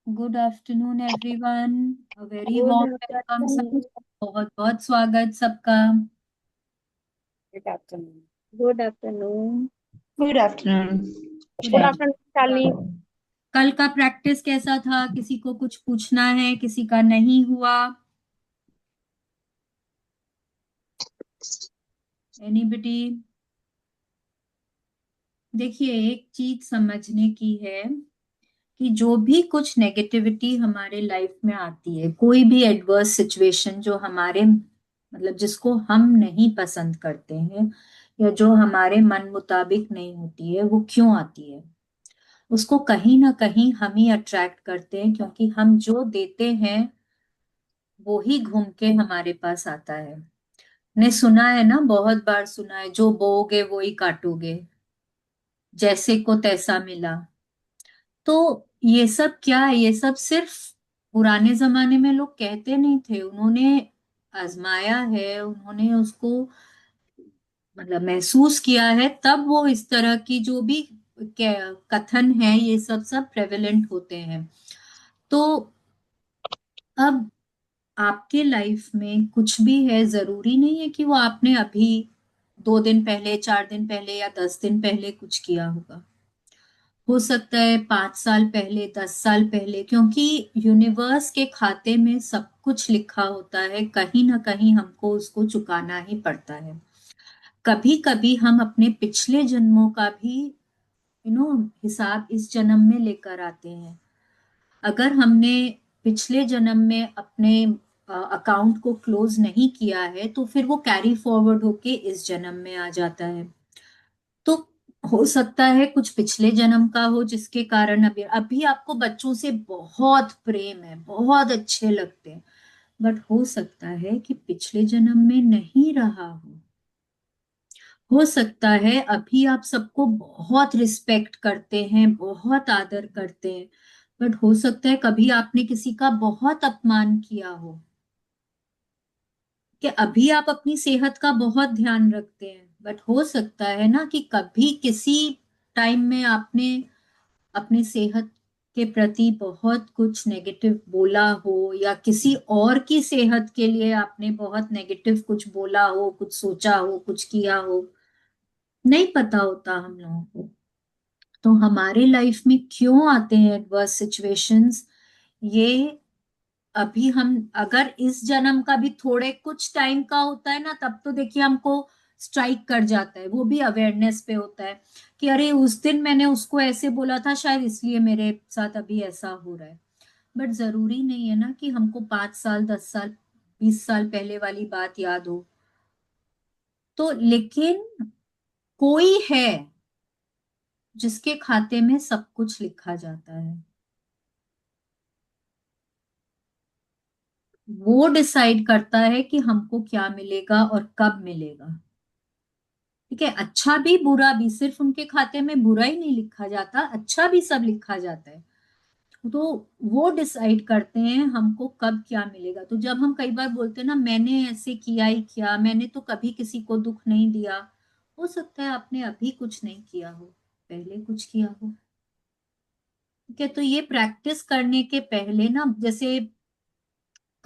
Good afternoon everyone. A very good warm welcome सब। Afternoon. बहुत बहुत स्वागत सबका। Good afternoon. Good afternoon. Good afternoon. Good good afternoon Shalini. Afternoon. कल का प्रैक्टिस कैसा था? किसी को कुछ पूछना है? किसी का नहीं हुआ? एनीबडी? देखिए, एक चीज समझने की है कि जो भी कुछ नेगेटिविटी हमारे लाइफ में आती है, कोई भी एडवर्स सिचुएशन जो हमारे मतलब जिसको हम नहीं पसंद करते हैं या जो हमारे मन मुताबिक नहीं होती है, वो क्यों आती है? उसको कहीं ना कहीं हम ही अट्रैक्ट करते हैं, क्योंकि हम जो देते हैं वो ही घूम के हमारे पास आता है। ने सुना है ना, बहुत बार सुना है, जो बोओगे वो ही काटोगे, जैसे को तैसा मिला। तो ये सब क्या है? ये सब सिर्फ पुराने जमाने में लोग कहते नहीं थे, उन्होंने आजमाया है, उन्होंने उसको मतलब महसूस किया है, तब वो इस तरह की जो भी कथन है, ये सब सब प्रेवलेंट होते हैं। तो अब आपके लाइफ में कुछ भी है, जरूरी नहीं है कि वो आपने अभी 2 दिन पहले, 4 दिन पहले या 10 दिन पहले कुछ किया होगा। हो सकता है 5 साल पहले, 10 साल पहले, क्योंकि यूनिवर्स के खाते में सब कुछ लिखा होता है, कहीं ना कहीं हमको उसको चुकाना ही पड़ता है। कभी कभी हम अपने पिछले जन्मों का भी हिसाब इस जन्म में लेकर आते हैं। अगर हमने पिछले जन्म में अपने अकाउंट को क्लोज नहीं किया है, तो फिर वो कैरी फॉरवर्ड होके इस जन्म में आ जाता है। तो हो सकता है कुछ पिछले जन्म का हो, जिसके कारण अभी अभी आपको बच्चों से बहुत प्रेम है, बहुत अच्छे लगते हैं, बट हो सकता है कि पिछले जन्म में नहीं रहा हो सकता है अभी आप सबको बहुत रिस्पेक्ट करते हैं, बहुत आदर करते हैं, बट हो सकता है कभी आपने किसी का बहुत अपमान किया हो। कि अभी आप अपनी सेहत का बहुत ध्यान रखते हैं, बट हो सकता है ना कि कभी किसी टाइम में आपने अपनी सेहत के प्रति बहुत कुछ नेगेटिव बोला हो, या किसी और की सेहत के लिए आपने बहुत नेगेटिव कुछ बोला हो, कुछ सोचा हो, कुछ किया हो। नहीं पता होता हम लोगों को। तो हमारे लाइफ में क्यों आते हैं एडवर्स सिचुएशंस, ये अभी हम अगर इस जन्म का भी थोड़े कुछ टाइम का होता है ना, तब तो देखिए हमको स्ट्राइक कर जाता है, वो भी अवेयरनेस पे होता है कि अरे उस दिन मैंने उसको ऐसे बोला था, शायद इसलिए मेरे साथ अभी ऐसा हो रहा है। बट जरूरी नहीं है ना कि हमको 5 साल, 10 साल, 20 साल पहले वाली बात याद हो। तो लेकिन कोई है जिसके खाते में सब कुछ लिखा जाता है, वो डिसाइड करता है कि हमको क्या मिलेगा और कब मिलेगा। ठीक है, अच्छा भी बुरा भी, सिर्फ उनके खाते में बुरा ही नहीं लिखा जाता, अच्छा भी सब लिखा जाता है। तो वो डिसाइड करते हैं हमको कब क्या मिलेगा। तो जब हम कई बार बोलते हैं ना, मैंने ऐसे किया ही क्या, मैंने तो कभी किसी को दुख नहीं दिया, हो सकता है आपने अभी कुछ नहीं किया हो, पहले कुछ किया हो। ठीक है, तो ये प्रैक्टिस करने के पहले ना, जैसे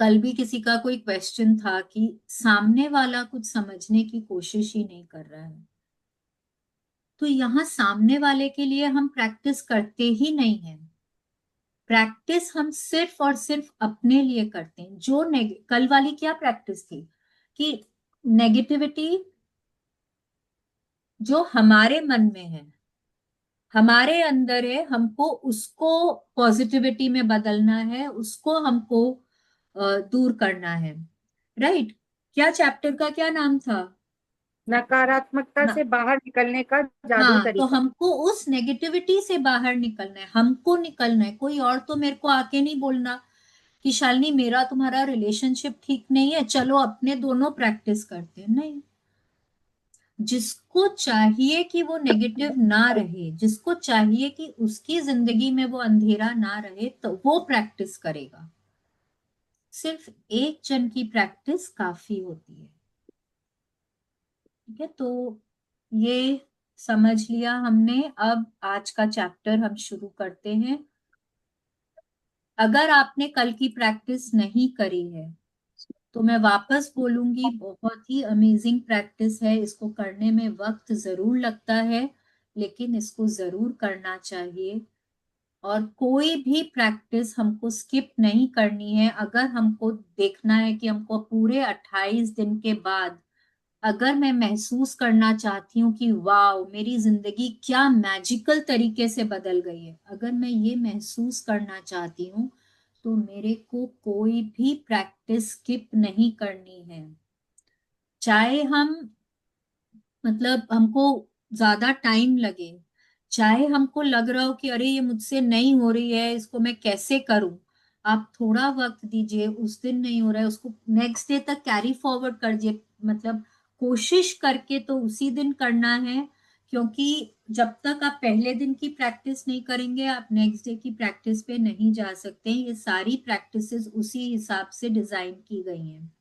कल भी किसी का कोई क्वेश्चन था कि सामने वाला कुछ समझने की कोशिश ही नहीं कर रहा है, तो यहाँ सामने वाले के लिए हम प्रैक्टिस करते ही नहीं है। प्रैक्टिस हम सिर्फ और सिर्फ अपने लिए करते हैं। जो कल वाली क्या प्रैक्टिस थी कि नेगेटिविटी जो हमारे मन में है, हमारे अंदर है, हमको उसको पॉजिटिविटी में बदलना है, उसको हमको दूर करना है। राइट? क्या चैप्टर का क्या नाम था? नकारात्मकता ना, से बाहर निकलने का जादू हाँ, तो तरीका। हमको उस नेगेटिविटी से बाहर निकलना है, हमको निकलना है। कोई और तो मेरे को आके नहीं बोलना कि शालिनी मेरा तुम्हारा रिलेशनशिप ठीक नहीं है, चलो अपने दोनों प्रैक्टिस करते हैं। नहीं, जिसको चाहिए कि वो नेगेटिव ना रहे, जिसको चाहिए कि उसकी जिंदगी में वो अंधेरा ना रहे, तो वो प्रैक्टिस करेगा। सिर्फ एक जन की प्रैक्टिस काफी होती है। ठीक है, तो ये समझ लिया हमने। अब आज का चैप्टर हम शुरू करते हैं। अगर आपने कल की प्रैक्टिस नहीं करी है तो मैं वापस बोलूंगी, बहुत ही अमेजिंग प्रैक्टिस है। इसको करने में वक्त जरूर लगता है, लेकिन इसको जरूर करना चाहिए। और कोई भी प्रैक्टिस हमको स्किप नहीं करनी है। अगर हमको देखना है कि हमको पूरे 28 दिन के बाद अगर मैं महसूस करना चाहती हूँ कि वाह मेरी जिंदगी क्या मैजिकल तरीके से बदल गई है, अगर मैं ये महसूस करना चाहती हूँ तो मेरे को कोई भी प्रैक्टिस स्किप नहीं करनी है। चाहे हम मतलब हमको ज्यादा टाइम लगे, चाहे हमको लग रहा हो कि अरे ये मुझसे नहीं हो रही है, इसको मैं कैसे करूं, आप थोड़ा वक्त दीजिए। उस दिन नहीं हो रहा है उसको नेक्स्ट डे तक कैरी फॉरवर्ड करिए। मतलब कोशिश करके तो उसी दिन करना है, क्योंकि जब तक आप पहले दिन की प्रैक्टिस नहीं करेंगे आप नेक्स्ट डे की प्रैक्टिस पे नहीं जा सकते। ये सारी प्रैक्टिसेस उसी हिसाब से डिजाइन की गई हैं।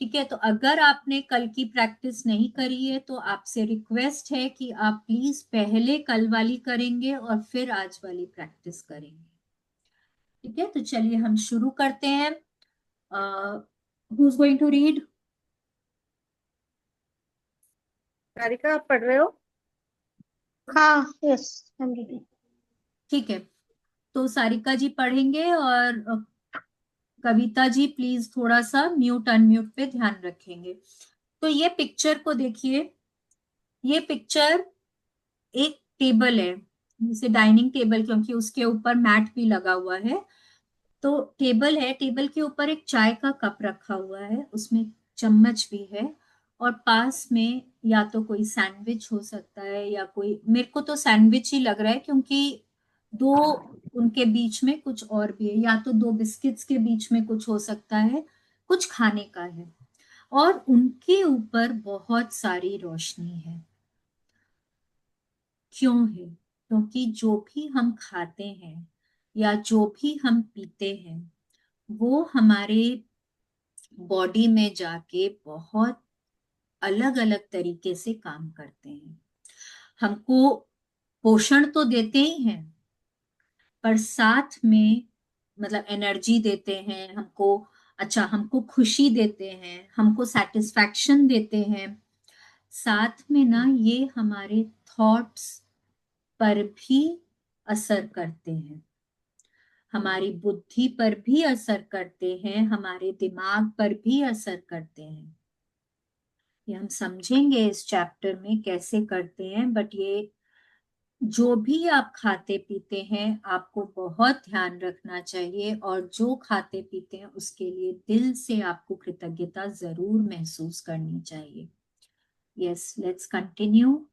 ठीक है, तो अगर आपने कल की प्रैक्टिस नहीं करी है तो आपसे रिक्वेस्ट है कि आप प्लीज पहले कल वाली करेंगे और फिर आज वाली प्रैक्टिस करेंगे। ठीक है, तो चलिए हम शुरू करते हैं। Who is going to read? Sarika आप पढ़ रहे हो? हाँ, यस, आई एम रेडी। ठीक है, तो सारिका जी पढ़ेंगे और कविता जी प्लीज थोड़ा सा म्यूट अनम्यूट पे ध्यान रखेंगे। तो ये पिक्चर को देखिए। ये पिक्चर एक टेबल है, जैसे डाइनिंग टेबल, क्योंकि उसके ऊपर मैट भी लगा हुआ है। तो टेबल है, टेबल के ऊपर एक चाय का कप रखा हुआ है, उसमें चम्मच भी है। और पास में या तो कोई सैंडविच हो सकता है या कोई, मेरे को तो सैंडविच ही लग रहा है क्योंकि दो उनके बीच में कुछ और भी है, या तो दो बिस्किट्स के बीच में कुछ हो सकता है, कुछ खाने का है। और उनके ऊपर बहुत सारी रोशनी है। क्यों है? क्योंकि जो भी हम खाते हैं या जो भी हम पीते हैं वो हमारे बॉडी में जाके बहुत अलग अलग तरीके से काम करते हैं। हमको पोषण तो देते ही हैं, पर साथ में मतलब एनर्जी देते हैं हमको। अच्छा, हमको खुशी देते हैं, हमको सेटिस्फैक्शन देते हैं। साथ में ना ये हमारे थॉट्स पर भी असर करते हैं, हमारी बुद्धि पर भी असर करते हैं, हमारे दिमाग पर भी असर करते हैं। ये हम समझेंगे इस चैप्टर में कैसे करते हैं। बट ये जो भी आप खाते पीते हैं आपको बहुत ध्यान रखना चाहिए, और जो खाते पीते हैं उसके लिए दिल से आपको कृतज्ञता जरूर महसूस करनी चाहिए। Yes, let's continue.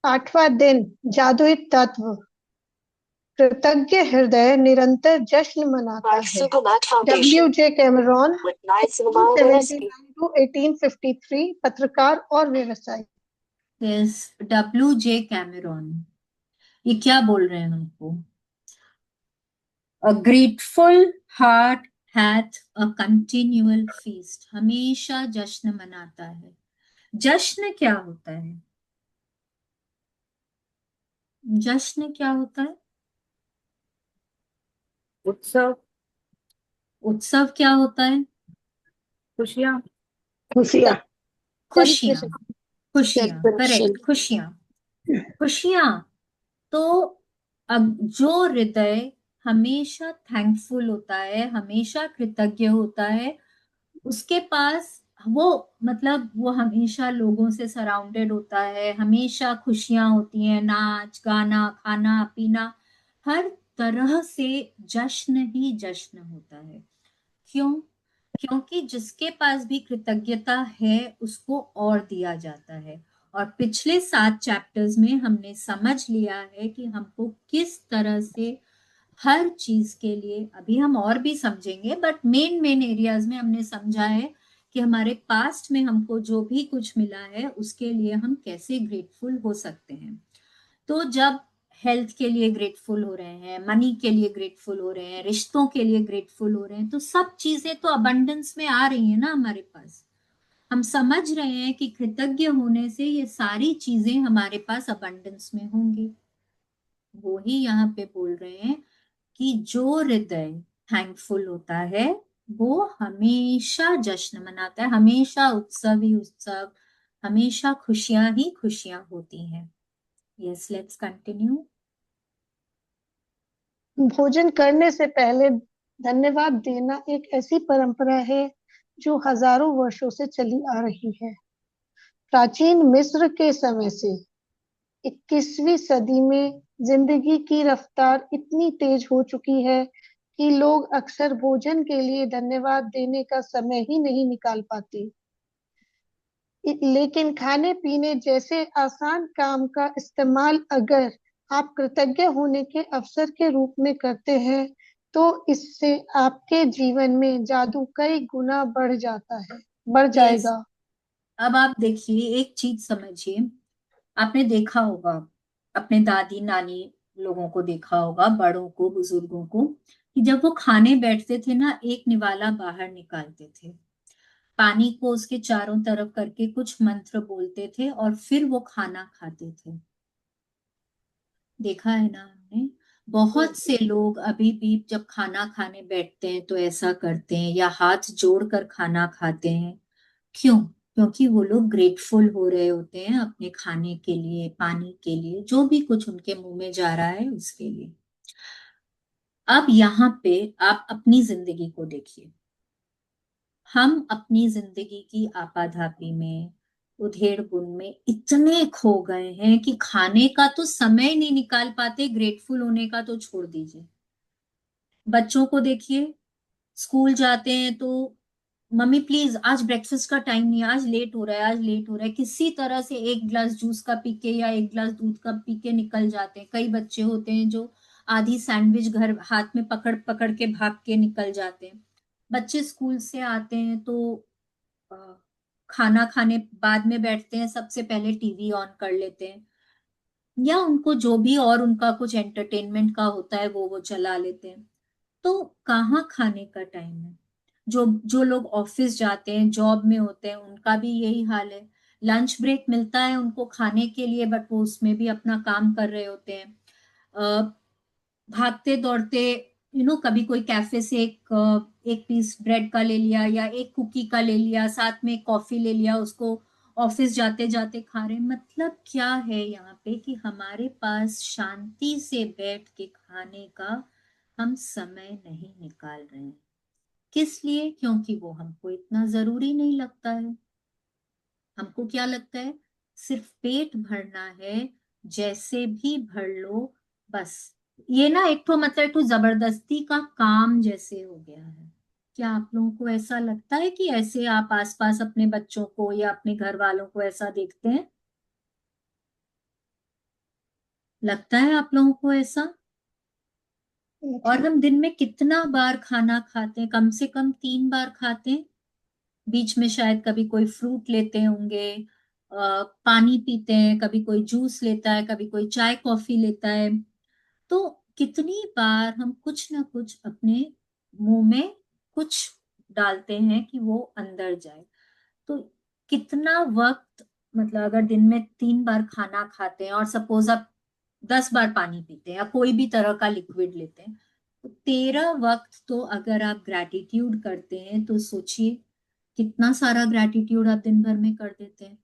8वां दिन, जादुई तत्व। कृतज्ञ हृदय निरंतर जश्न मनाता है। W.J. कैमरॉन, 1879 to 1853, पत्रकार और व्यवसायी। Yes, W.J. कैमेरॉन। ये क्या बोल रहे हैं हमको? A grateful heart hath a continual feast। हमेशा जश्न मनाता है। जश्न क्या होता है? जश्न क्या होता है? उत्सव, उत्सव क्या होता है? खुशियाँ, खुशियाँ। खुशियां। खुशियां, सेलिब्रेशन। करेक्ट, खुशियां। खुशियां। तो जो हृदय हमेशा थैंकफुल होता है, हमेशा कृतज्ञ होता है, उसके पास वो मतलब वो हमेशा लोगों से सराउंडेड होता है, हमेशा खुशियां होती हैं, नाच गाना खाना पीना, हर तरह से जश्न ही जश्न होता है। क्यों? क्योंकि जिसके पास भी कृतज्ञता है उसको और दिया जाता है। और पिछले 7 चैप्टर्स में हमने समझ लिया है कि हमको किस तरह से हर चीज के लिए, अभी हम और भी समझेंगे, बट मेन मेन एरियाज में हमने समझा है कि हमारे पास्ट में हमको जो भी कुछ मिला है उसके लिए हम कैसे ग्रेटफुल हो सकते हैं। तो जब हेल्थ के लिए ग्रेटफुल हो रहे हैं, मनी के लिए ग्रेटफुल हो रहे हैं, रिश्तों के लिए ग्रेटफुल हो रहे हैं, तो सब चीजें तो अबंडेंस में आ रही है ना हमारे पास। हम समझ रहे हैं कि कृतज्ञ होने से ये सारी चीजें हमारे पास अबंडेंस में होंगी। वो ही यहाँ पे बोल रहे हैं कि जो हृदय थैंकफुल होता है वो हमेशा जश्न मनाता है, हमेशा उत्सव ही उत्सव, हमेशा खुशियां ही खुशियां होती हैं। Yes, let's continue. भोजन करने से पहले धन्यवाद देना एक ऐसी परंपरा है जो हजारों वर्षों से चली आ रही है। प्राचीन मिस्र के समय से 21वीं सदी में जिंदगी की रफ्तार इतनी तेज हो चुकी है कि लोग अक्सर भोजन के लिए धन्यवाद देने का समय ही नहीं निकाल पाते। लेकिन खाने पीने जैसे आसान काम का इस्तेमाल अगर आप कृतज्ञ होने के अवसर के रूप में करते हैं तो इससे आपके जीवन में जादू कई गुना बढ़ यस, जाएगा। अब आप देखिए, एक चीज समझिए। आपने देखा होगा, अपने दादी नानी लोगों को देखा होगा, बड़ों को, बुजुर्गों को, कि जब वो खाने बैठते थे ना, एक निवाला बाहर निकालते थे, पानी को उसके चारों तरफ करके कुछ मंत्र बोलते थे और फिर वो खाना खाते थे। देखा है ना हमने? बहुत से लोग अभी भी जब खाना खाने बैठते हैं तो ऐसा करते हैं, या हाथ जोड़कर खाना खाते हैं। क्यों? क्योंकि वो लोग ग्रेटफुल हो रहे होते हैं अपने खाने के लिए, पानी के लिए, जो भी कुछ उनके मुंह में जा रहा है उसके लिए। अब यहाँ पे आप अपनी जिंदगी को देखिए। हम अपनी जिंदगी की आपाधापी में, उधेड़ बुन में इतने खो गए हैं कि खाने का तो समय नहीं निकाल पाते, ग्रेटफुल होने का तो छोड़ दीजिए। बच्चों को देखिए, स्कूल जाते हैं तो मम्मी प्लीज आज ब्रेकफास्ट का टाइम नहीं है, आज लेट हो रहा है, आज लेट हो रहा है, किसी तरह से एक गिलास जूस का पी के या एक गिलास दूध का पी के निकल जाते हैं। कई बच्चे होते हैं जो आधी सैंडविच घर हाथ में पकड़ पकड़ के भाग के निकल जाते हैं। बच्चे स्कूल से आते हैं तो अ, खाना खाने बाद में बैठते हैं, सबसे पहले टीवी ऑन कर लेते हैं, या उनको जो भी और उनका कुछ एंटरटेनमेंट का होता है वो चला लेते हैं। तो कहाँ खाने का टाइम है? जो जो लोग ऑफिस जाते हैं, जॉब में होते हैं, उनका भी यही हाल है। लंच ब्रेक मिलता है उनको खाने के लिए, बट वो उसमें भी अपना काम कर रहे होते हैं। भागते दौड़ते, कभी कोई कैफे से एक पीस ब्रेड का ले लिया या एक कुकी का ले लिया, साथ में कॉफी ले लिया, उसको ऑफिस जाते जाते खा रहे हैं। मतलब क्या है यहाँ पे कि हमारे पास शांति से बैठ के खाने का हम समय नहीं निकाल रहे हैं। किस लिए? क्योंकि वो हमको इतना जरूरी नहीं लगता है। हमको क्या लगता है? सिर्फ पेट भरना है, जैसे भी भर लो, बस। ये ना एक तो मतलब एक तो जबरदस्ती का काम जैसे हो गया है। क्या आप लोगों को ऐसा लगता है कि ऐसे आप आसपास अपने बच्चों को या अपने घर वालों को ऐसा देखते हैं? लगता है आप लोगों को ऐसा? और हम दिन में कितना बार खाना खाते हैं? कम से कम 3 बार खाते हैं। बीच में शायद कभी कोई फ्रूट लेते होंगे, पानी पीते हैं, कभी कोई जूस लेता है, कभी कोई चाय कॉफी लेता है। तो कितनी बार हम कुछ ना कुछ अपने मुंह में कुछ डालते हैं कि वो अंदर जाए। तो कितना वक्त, मतलब अगर दिन में 3 बार खाना खाते हैं और सपोज आप 10 बार पानी पीते हैं या कोई भी तरह का लिक्विड लेते हैं, तो 13 वक्त तो अगर आप ग्रैटिट्यूड करते हैं तो सोचिए कितना सारा ग्रैटिट्यूड आप दिन भर में कर देते हैं।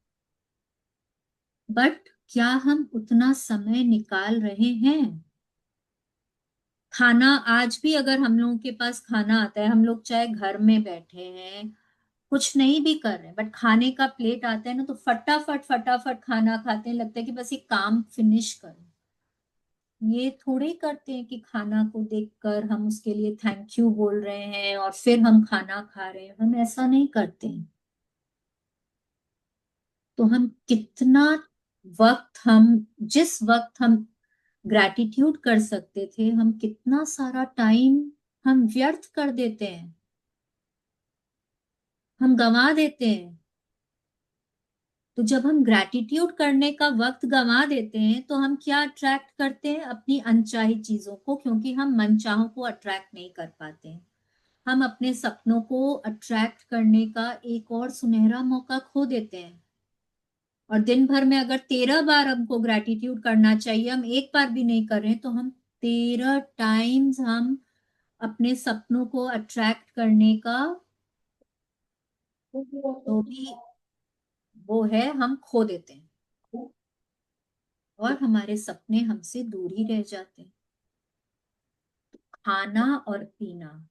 बट क्या हम उतना समय निकाल रहे हैं? खाना आज भी अगर हम लोगों के पास खाना आता है, हम लोग चाहे घर में बैठे हैं, कुछ नहीं भी कर रहे हैं, बट खाने का प्लेट आता है ना, तो फटाफट फटाफट खाना खाते हैं, लगता है कि बस ये काम फिनिश करें। ये थोड़े करते हैं कि खाना को देखकर हम उसके लिए थैंक यू बोल रहे हैं और फिर हम खाना खा रहे हैं। हम ऐसा नहीं करते हैं। तो हम कितना वक्त, हम जिस वक्त हम ग्रैटिट्यूड कर सकते थे, हम कितना सारा टाइम हम व्यर्थ कर देते हैं, हम गंवा देते हैं। तो जब हम ग्रैटिट्यूड करने का वक्त गंवा देते हैं तो हम क्या अट्रैक्ट करते हैं? अपनी अनचाही चीजों को, क्योंकि हम मनचाहों को अट्रैक्ट नहीं कर पाते हैं। हम अपने सपनों को अट्रैक्ट करने का एक और सुनहरा मौका खो देते हैं। और दिन भर में अगर 13 बार हमको ग्रैटिट्यूड करना चाहिए, हम एक बार भी नहीं कर रहे हैं, तो हम 13 टाइम्स हम अपने सपनों को अट्रैक्ट करने का जो भी वो है हम खो देते हैं, और हमारे सपने हमसे दूर ही रह जाते हैं। खाना और पीना,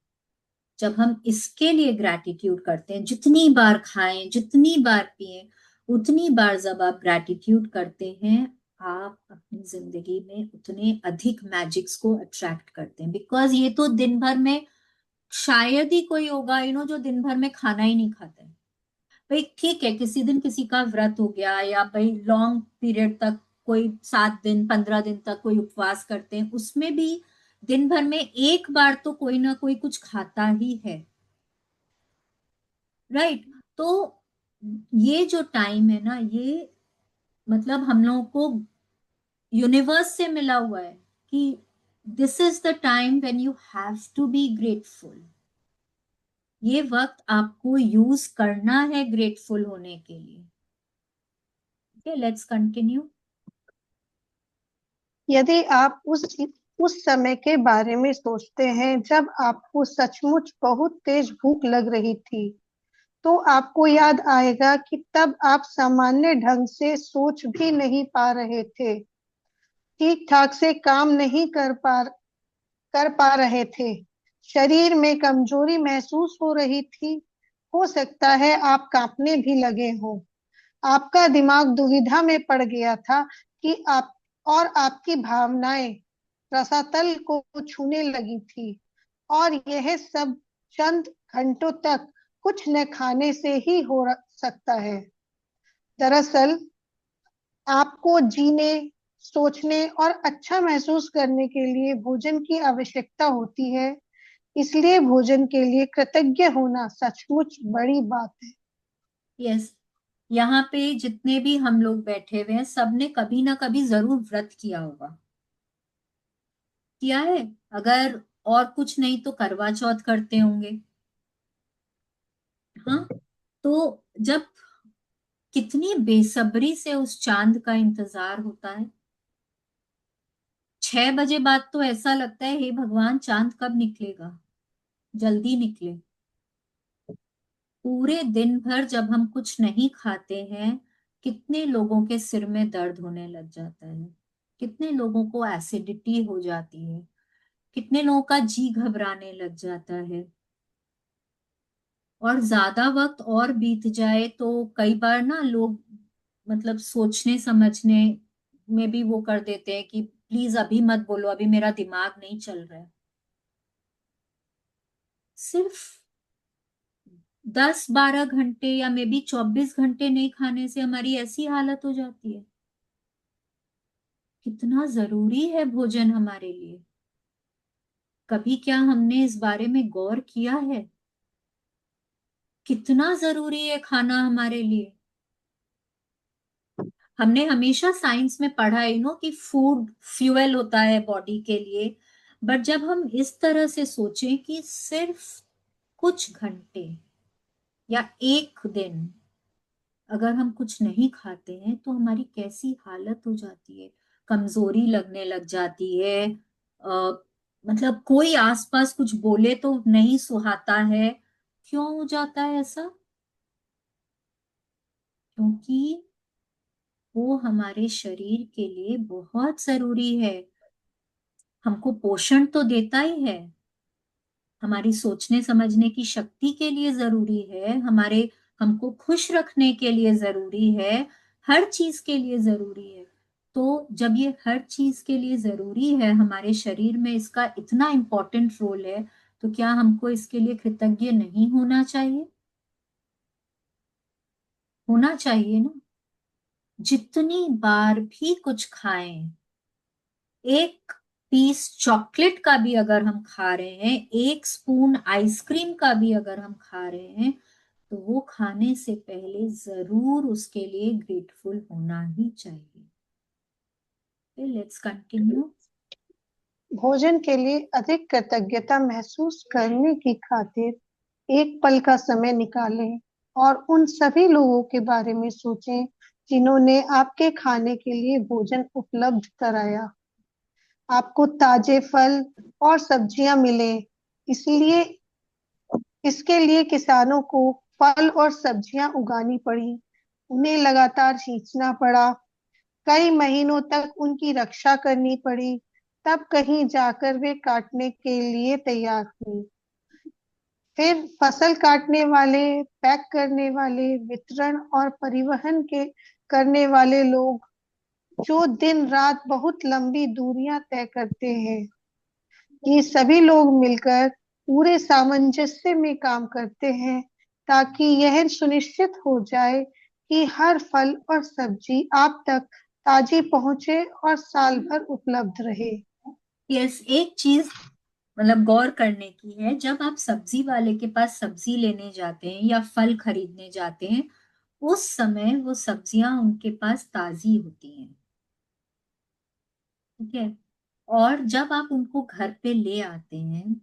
जब हम इसके लिए ग्रैटिट्यूड करते हैं, जितनी बार खाएं जितनी बार पिएं उतनी बार जब आप ग्रैटिट्यूड करते हैं, आप अपनी जिंदगी में उतने अधिक मैजिक्स को अट्रैक्ट करते हैं। बिकॉज ये तो दिन भर में शायद ही कोई होगा जो दिन भर में खाना ही नहीं खाता है। भाई ठीक है, किसी दिन किसी का व्रत हो गया, या भाई लॉन्ग पीरियड तक कोई 7 दिन 15 दिन तक कोई उपवास करते हैं, उसमें भी दिन भर में एक बार तो कोई ना कोई कुछ खाता ही है, राइट। तो ये जो टाइम है ना, ये मतलब हम लोगों को यूनिवर्स से मिला हुआ है कि this is the time when you have to be grateful. ये वक्त आपको यूज करना है ग्रेटफुल होने के लिए। Okay, let's continue. यदि आप उस समय के बारे में सोचते हैं जब आपको सचमुच बहुत तेज भूख लग रही थी, तो आपको याद आएगा कि तब आप सामान्य ढंग से सोच भी नहीं पा रहे थे, ठीक ठाक से काम नहीं कर पा रहे थे, शरीर में कमजोरी महसूस हो रही थी, हो सकता है आप कांपने भी लगे हों। आपका दिमाग दुविधा में पड़ गया था कि आप और आपकी भावनाएं रसातल को छूने लगी थी, और यह सब चंद घंटों तक कुछ न खाने से ही सकता है। दरअसल आपको जीने, सोचने और अच्छा महसूस करने के लिए भोजन की आवश्यकता होती है, इसलिए भोजन के लिए कृतज्ञ होना सचमुच बड़ी बात है। यस, यहाँ पे जितने भी हम लोग बैठे हुए हैं, सबने कभी ना कभी जरूर व्रत किया होगा, किया है। अगर और कुछ नहीं तो करवा चौथ करते होंगे। हाँ, तो जब कितनी बेसब्री से उस चांद का इंतजार होता है, 6 बजे बाद तो ऐसा लगता है हे भगवान चांद कब निकलेगा, जल्दी निकले। पूरे दिन भर जब हम कुछ नहीं खाते हैं, कितने लोगों के सिर में दर्द होने लग जाता है, कितने लोगों को एसिडिटी हो जाती है, कितने लोगों का जी घबराने लग जाता है। और ज्यादा वक्त और बीत जाए तो कई बार ना लोग मतलब सोचने समझने में भी वो कर देते हैं कि प्लीज अभी मत बोलो, अभी मेरा दिमाग नहीं चल रहा है। सिर्फ 10-12 घंटे या मे बी 24 घंटे नहीं खाने से हमारी ऐसी हालत हो जाती है। कितना जरूरी है भोजन हमारे लिए, कभी क्या हमने इस बारे में गौर किया है? कितना जरूरी है खाना हमारे लिए। हमने हमेशा साइंस में पढ़ा है कि फूड फ्यूल होता है बॉडी के लिए। बट जब हम इस तरह से सोचें कि सिर्फ कुछ घंटे या एक दिन अगर हम कुछ नहीं खाते हैं तो हमारी कैसी हालत हो जाती है, कमजोरी लगने लग जाती है। मतलब कोई आसपास कुछ बोले तो नहीं सुहाता है। क्यों हो जाता है ऐसा? क्योंकि वो हमारे शरीर के लिए बहुत जरूरी है। हमको पोषण तो देता ही है, हमारी सोचने समझने की शक्ति के लिए जरूरी है, हमारे हमको खुश रखने के लिए जरूरी है, हर चीज के लिए जरूरी है। तो जब ये हर चीज के लिए जरूरी है, हमारे शरीर में इसका इतना इम्पोर्टेंट रोल है, तो क्या हमको इसके लिए कृतज्ञ नहीं होना चाहिए? होना चाहिए ना। जितनी बार भी कुछ खाएं, एक पीस चॉकलेट का भी अगर हम खा रहे हैं, एक स्पून आइसक्रीम का भी अगर हम खा रहे हैं, तो वो खाने से पहले जरूर उसके लिए ग्रेटफुल होना ही चाहिए। Let's continue. भोजन के लिए अधिक कृतज्ञता महसूस करने की खातिर एक पल का समय निकालें और उन सभी लोगों के बारे में सोचें जिन्होंने आपके खाने के लिए भोजन उपलब्ध कराया। आपको ताजे फल और सब्जियां मिले, इसलिए इसके लिए किसानों को फल और सब्जियां उगानी पड़ी, उन्हें लगातार सींचना पड़ा, कई महीनों तक उनकी रक्षा करनी पड़ी, तब कहीं जाकर वे काटने के लिए तैयार हुई। फिर फसल काटने वाले, पैक करने वाले, वितरण और परिवहन के करने वाले लोग जो दिन रात बहुत लंबी दूरियां तय करते हैं, ये सभी लोग मिलकर पूरे सामंजस्य में काम करते हैं ताकि यह सुनिश्चित हो जाए कि हर फल और सब्जी आप तक ताजी पहुंचे और साल भर उपलब्ध रहे। यस, एक चीज मतलब गौर करने की है, जब आप सब्जी वाले के पास सब्जी लेने जाते हैं या फल खरीदने जाते हैं, उस समय वो सब्जियां उनके पास ताजी होती हैं। ठीक है। और जब आप उनको घर पे ले आते हैं,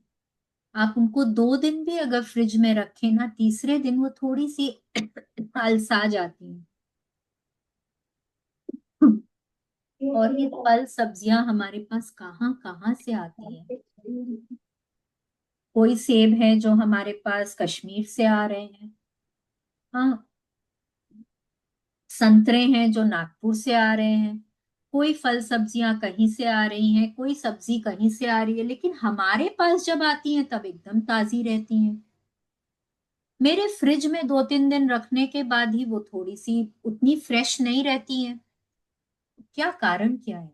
आप उनको 2 दिन भी अगर फ्रिज में रखें ना, तीसरे दिन वो थोड़ी सी अलसा जाती हैं। और ये फल सब्जियां हमारे पास कहाँ कहाँ से आती हैं। कोई सेब है जो हमारे पास कश्मीर से आ रहे हैं, हाँ, संतरे हैं जो नागपुर से आ रहे हैं, कोई फल सब्जियां कहीं से आ रही हैं, कोई सब्जी कहीं से आ रही है, लेकिन हमारे पास जब आती हैं तब एकदम ताजी रहती हैं। मेरे फ्रिज में 2-3 दिन रखने के बाद ही वो थोड़ी सी उतनी फ्रेश नहीं रहती हैं। क्या कारण क्या है?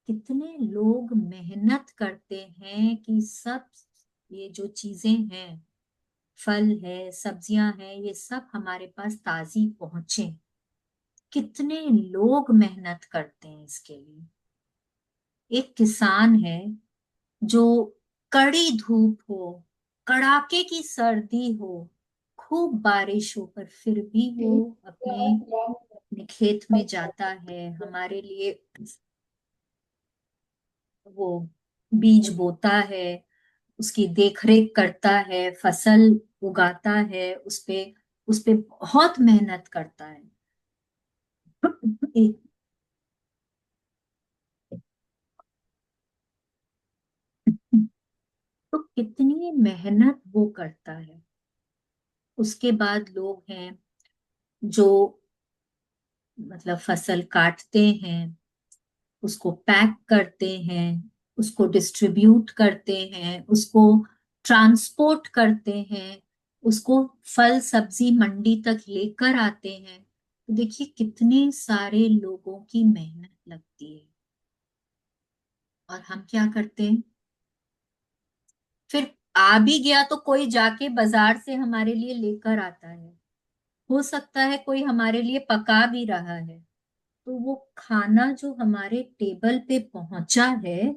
कितने लोग मेहनत करते हैं कि सब ये जो चीजें हैं, फल है, सब्जियां हैं, ये सब हमारे पास ताजी पहुंचे। कितने लोग मेहनत करते हैं इसके लिए। एक किसान है जो कड़ी धूप हो, कड़ाके की सर्दी हो, खूब बारिश हो, पर फिर भी वो अपने खेत में जाता है, हमारे लिए वो बीज बोता है, उसकी देखरेख करता है, फसल उगाता है, उस पे बहुत मेहनत करता है। एक तो कितनी मेहनत वो करता है। उसके बाद लोग हैं जो मतलब फसल काटते हैं, उसको पैक करते हैं, उसको डिस्ट्रीब्यूट करते हैं, उसको ट्रांसपोर्ट करते हैं, उसको फल सब्जी मंडी तक लेकर आते हैं। तो देखिए कितने सारे लोगों की मेहनत लगती है। और हम क्या करते हैं? फिर आ भी गया तो कोई जाके बाजार से हमारे लिए लेकर आता है, हो सकता है कोई हमारे लिए पका भी रहा है। तो वो खाना जो हमारे टेबल पे पहुंचा है,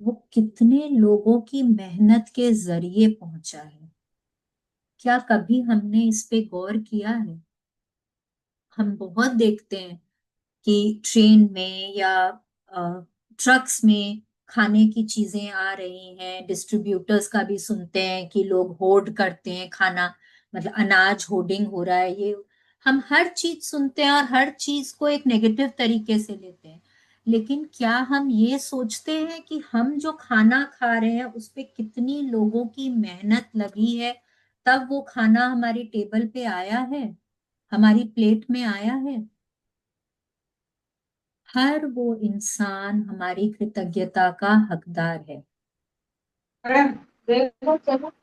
वो कितने लोगों की मेहनत के जरिए पहुंचा है। क्या कभी हमने इस पे गौर किया है? हम बहुत देखते हैं कि ट्रेन में या ट्रक्स में खाने की चीजें आ रही हैं, डिस्ट्रीब्यूटर्स का भी सुनते हैं कि लोग होर्ड करते हैं खाना, मतलब अनाज होर्डिंग हो रहा है। ये हम हर चीज सुनते हैं और हर चीज को एक नेगेटिव तरीके से लेते हैं। लेकिन क्या हम ये सोचते हैं कि हम जो खाना खा रहे हैं उस पे कितनी लोगों की मेहनत लगी है, तब वो खाना हमारी टेबल पे आया है, हमारी प्लेट में आया है? हर वो इंसान हमारी कृतज्ञता का हकदार है।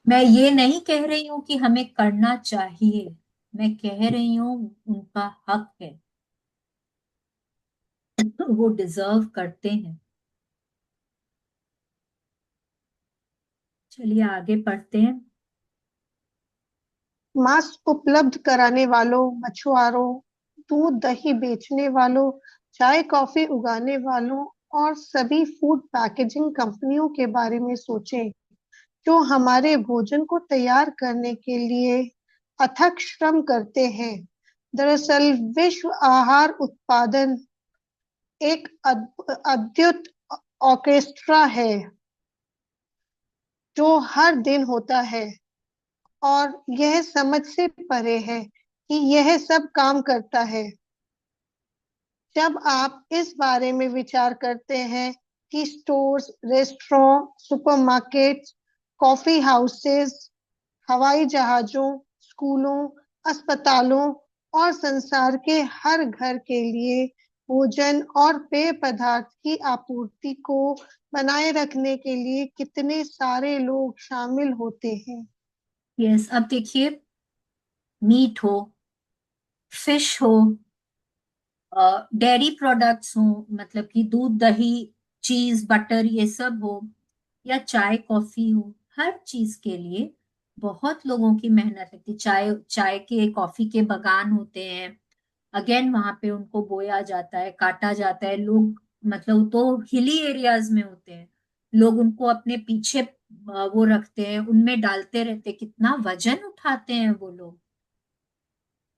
मैं ये नहीं कह रही हूं कि हमें करना चाहिए, मैं कह रही हूं उनका हक है, वो डिजर्व करते हैं। चलिए आगे पढ़ते हैं। मांस उपलब्ध कराने वालों, मछुआरों, दूध दही बेचने वालों, चाय कॉफी उगाने वालों और सभी फूड पैकेजिंग कंपनियों के बारे में सोचें जो हमारे भोजन को तैयार करने के लिए अथक श्रम करते हैं। दरअसल विश्व आहार उत्पादन एक अद्भुत ऑर्केस्ट्रा है जो हर दिन होता है, और यह समझ से परे है कि यह सब काम करता है। जब आप इस बारे में विचार करते हैं कि stores, restaurant, supermarkets, coffee houses, हवाई जहाजों, स्कूलों, अस्पतालों और संसार के हर घर के लिए भोजन और पेय पदार्थ की आपूर्ति को बनाए रखने के लिए कितने सारे लोग शामिल होते हैं। यस, अब देखिए, मीट हो, फिश हो, डेयरी प्रोडक्ट्स हो, मतलब कि दूध, दही, चीज, बटर, ये सब हो, या चाय कॉफी हो, हर चीज के लिए बहुत लोगों की मेहनत लगती। चाय चाय के, कॉफी के बागान होते हैं। अगेन वहां पे उनको बोया जाता है, काटा जाता है। लोग, मतलब तो हिली एरियाज में होते हैं, लोग उनको अपने पीछे वो रखते हैं, उनमें डालते रहते हैं। कितना वजन उठाते हैं वो लोग।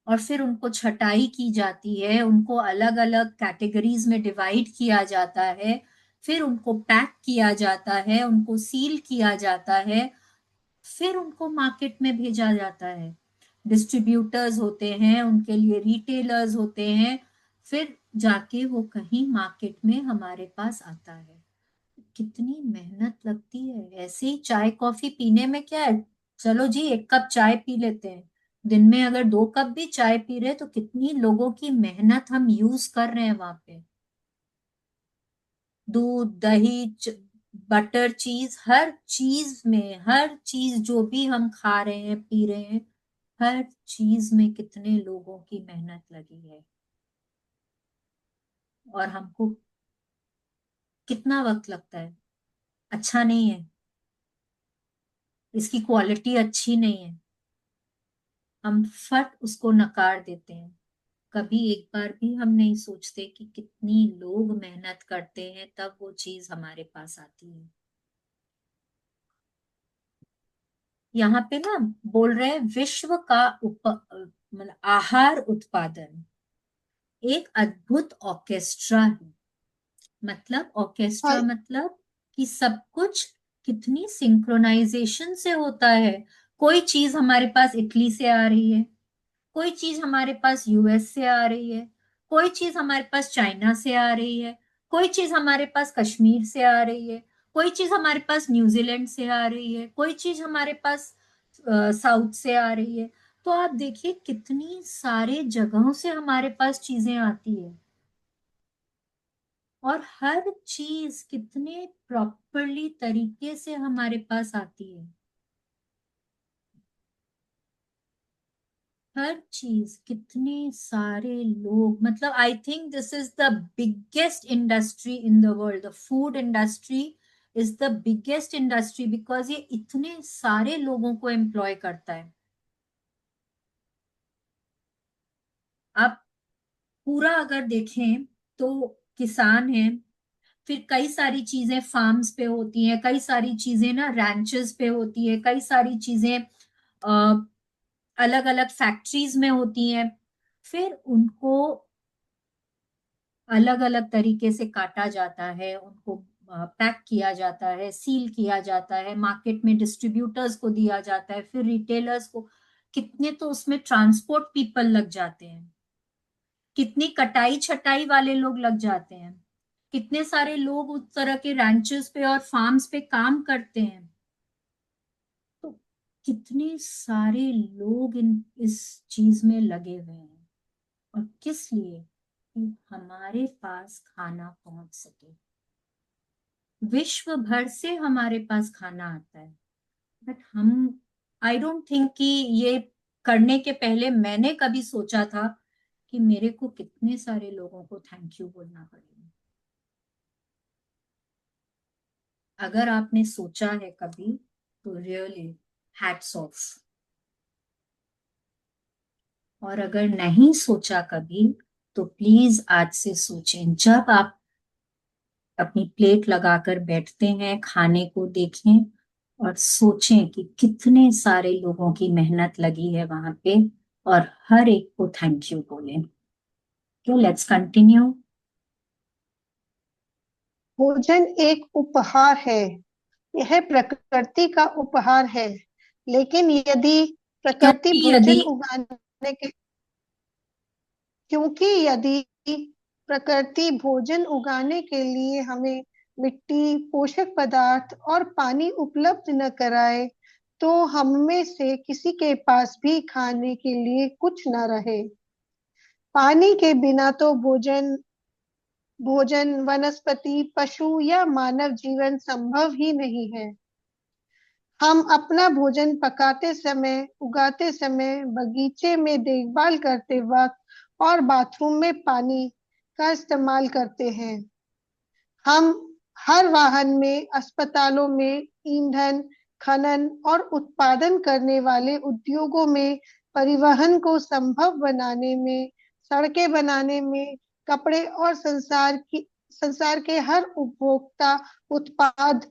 और फिर उनको छटाई की जाती है, उनको अलग अलग कैटेगरीज में डिवाइड किया जाता है, फिर उनको पैक किया जाता है, उनको सील किया जाता है, फिर उनको मार्केट में भेजा जाता है। डिस्ट्रीब्यूटर्स होते हैं, उनके लिए रिटेलर्स होते हैं, फिर जाके वो कहीं मार्केट में हमारे पास आता है। कितनी मेहनत लगती है। ऐसे ही चाय कॉफी पीने में क्या है, चलो जी एक कप चाय पी लेते हैं, दिन में अगर 2 कप भी चाय पी रहे तो कितनी लोगों की मेहनत हम यूज कर रहे हैं वहां पे। दूध, दही, बटर, चीज, हर चीज में, हर चीज जो भी हम खा रहे हैं, पी रहे हैं, हर चीज में कितने लोगों की मेहनत लगी है। और हमको कितना वक्त लगता है। अच्छा नहीं है, इसकी क्वालिटी अच्छी नहीं है, हम फट उसको नकार देते हैं। कभी एक बार भी हम नहीं सोचते कि कितनी लोग मेहनत करते हैं तब वो चीज हमारे पास आती है। यहाँ पे ना बोल रहे हैं, विश्व का मतलब आहार उत्पादन एक अद्भुत ऑर्केस्ट्रा है। मतलब ऑर्केस्ट्रा हाँ, मतलब कि सब कुछ कितनी सिंक्रोनाइजेशन से होता है। कोई चीज हमारे पास इटली से आ रही है, कोई चीज हमारे पास यूएस से आ रही है, कोई चीज हमारे पास चाइना से आ रही है, कोई चीज हमारे पास कश्मीर से आ रही है, कोई चीज हमारे पास न्यूजीलैंड से आ रही है, कोई चीज हमारे पास साउथ से आ रही है। तो आप देखिए कितनी सारे जगहों से हमारे पास चीजें आती है, और हर चीज कितने प्रॉपरली तरीके से हमारे पास आती है। हर चीज, कितने सारे लोग, मतलब I think this is the biggest industry in the world. The food industry is the biggest industry because ये इतने सारे लोगों को एम्प्लॉय करता है। आप पूरा अगर देखें तो किसान हैं, फिर कई सारी चीजें फार्म्स पे होती हैं, कई सारी चीजें ना रैंचेस पे होती है, कई सारी चीजें अलग अलग फैक्ट्रीज में होती हैं, फिर उनको अलग अलग तरीके से काटा जाता है, उनको पैक किया जाता है, सील किया जाता है, मार्केट में डिस्ट्रीब्यूटर्स को दिया जाता है, फिर रिटेलर्स को। कितने तो उसमें ट्रांसपोर्ट पीपल लग जाते हैं, कितनी कटाई छटाई वाले लोग लग जाते हैं, कितने सारे लोग उस तरह के रैंचेस पे और फार्म्स पे काम करते हैं। तो कितने सारे लोग इस चीज में लगे हुए हैं, और किस लिए, कि हमारे पास खाना पहुंच सके। विश्व भर से हमारे पास खाना आता है, बट हम, आई डोंट थिंक कि ये करने के पहले मैंने कभी सोचा था कि मेरे को कितने सारे लोगों को थैंक यू बोलना पड़ेगा। अगर आपने सोचा है कभी तो रियली हैट्स ऑफ। और अगर नहीं सोचा कभी तो प्लीज आज से सोचें। जब आप अपनी प्लेट लगाकर बैठते हैं, खाने को देखें और सोचें कि कितने सारे लोगों की मेहनत लगी है वहां पे, और हर एक को थैंक यू बोलें। तो लेट्स कंटिन्यू। भोजन एक उपहार है, यह प्रकृति का उपहार है। लेकिन यदि प्रकृति क्योंकि यदि भोजन उगाने के क्योंकि यदि प्रकृति भोजन उगाने के लिए हमें मिट्टी, पोषक पदार्थ और पानी उपलब्ध न कराए, तो हम में से किसी के पास भी खाने के लिए कुछ न रहे। पानी के बिना तो भोजन, वनस्पति, पशु या मानव जीवन संभव ही नहीं है। हम अपना भोजन पकाते समय, उगाते समय, बगीचे में देखभाल करते वक्त और बाथरूम में पानी का इस्तेमाल करते हैं। हम हर वाहन में, अस्पतालों में, ईंधन, खनन और उत्पादन करने वाले उद्योगों में, परिवहन को संभव बनाने में, सड़कें बनाने में, कपड़े और संसार के हर उपभोक्ता उत्पाद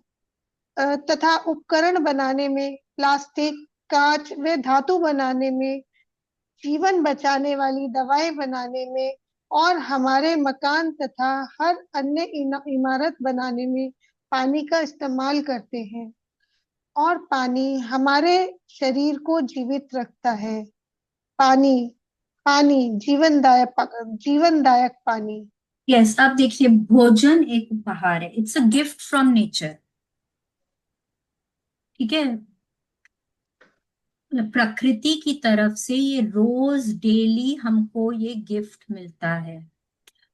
तथा उपकरण बनाने में, प्लास्टिक, कांच व धातु बनाने में, जीवन बचाने वाली दवाएं बनाने में और हमारे मकान तथा हर अन्य इमारत बनाने में पानी का इस्तेमाल करते हैं। और पानी हमारे शरीर को जीवित रखता है। पानी, पानी, जीवनदायक पानी। यस, आप देखिए, भोजन एक उपहार है, it's a gift from nature. ठीक है, प्रकृति की तरफ से ये रोज डेली हमको ये गिफ्ट मिलता है।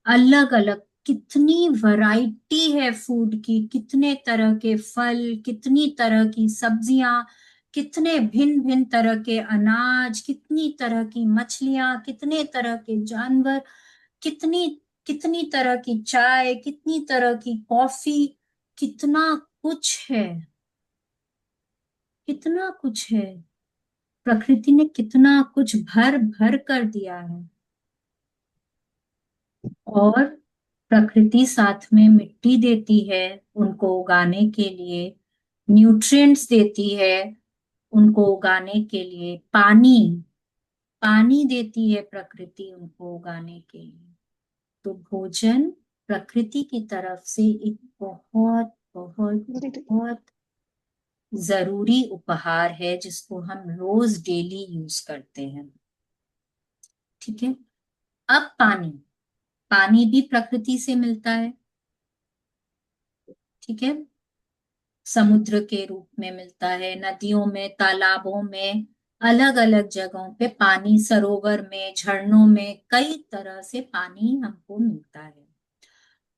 अलग अलग कितनी वैरायटी है फूड की, कितने तरह के फल, कितनी तरह की सब्जियां, कितने भिन्न भिन्न तरह के अनाज, कितनी तरह की मछलियां, कितने तरह के जानवर, कितनी कितनी तरह की चाय, कितनी तरह की कॉफी, कितना कुछ है, कितना कुछ है। प्रकृति ने कितना कुछ भर भर कर दिया है। और प्रकृति साथ में मिट्टी देती है उनको उगाने के लिए, न्यूट्रिएंट्स देती है उनको उगाने के लिए, पानी, पानी देती है प्रकृति उनको उगाने के लिए। तो भोजन प्रकृति की तरफ से एक बहुत बहुत बहुत जरूरी उपहार है, जिसको हम रोज डेली यूज करते हैं। ठीक है, अब पानी, पानी भी प्रकृति से मिलता है। ठीक है, समुद्र के रूप में मिलता है, नदियों में, तालाबों में, अलग अलग जगहों पे पानी, सरोवर में, झरनों में, कई तरह से पानी हमको मिलता है।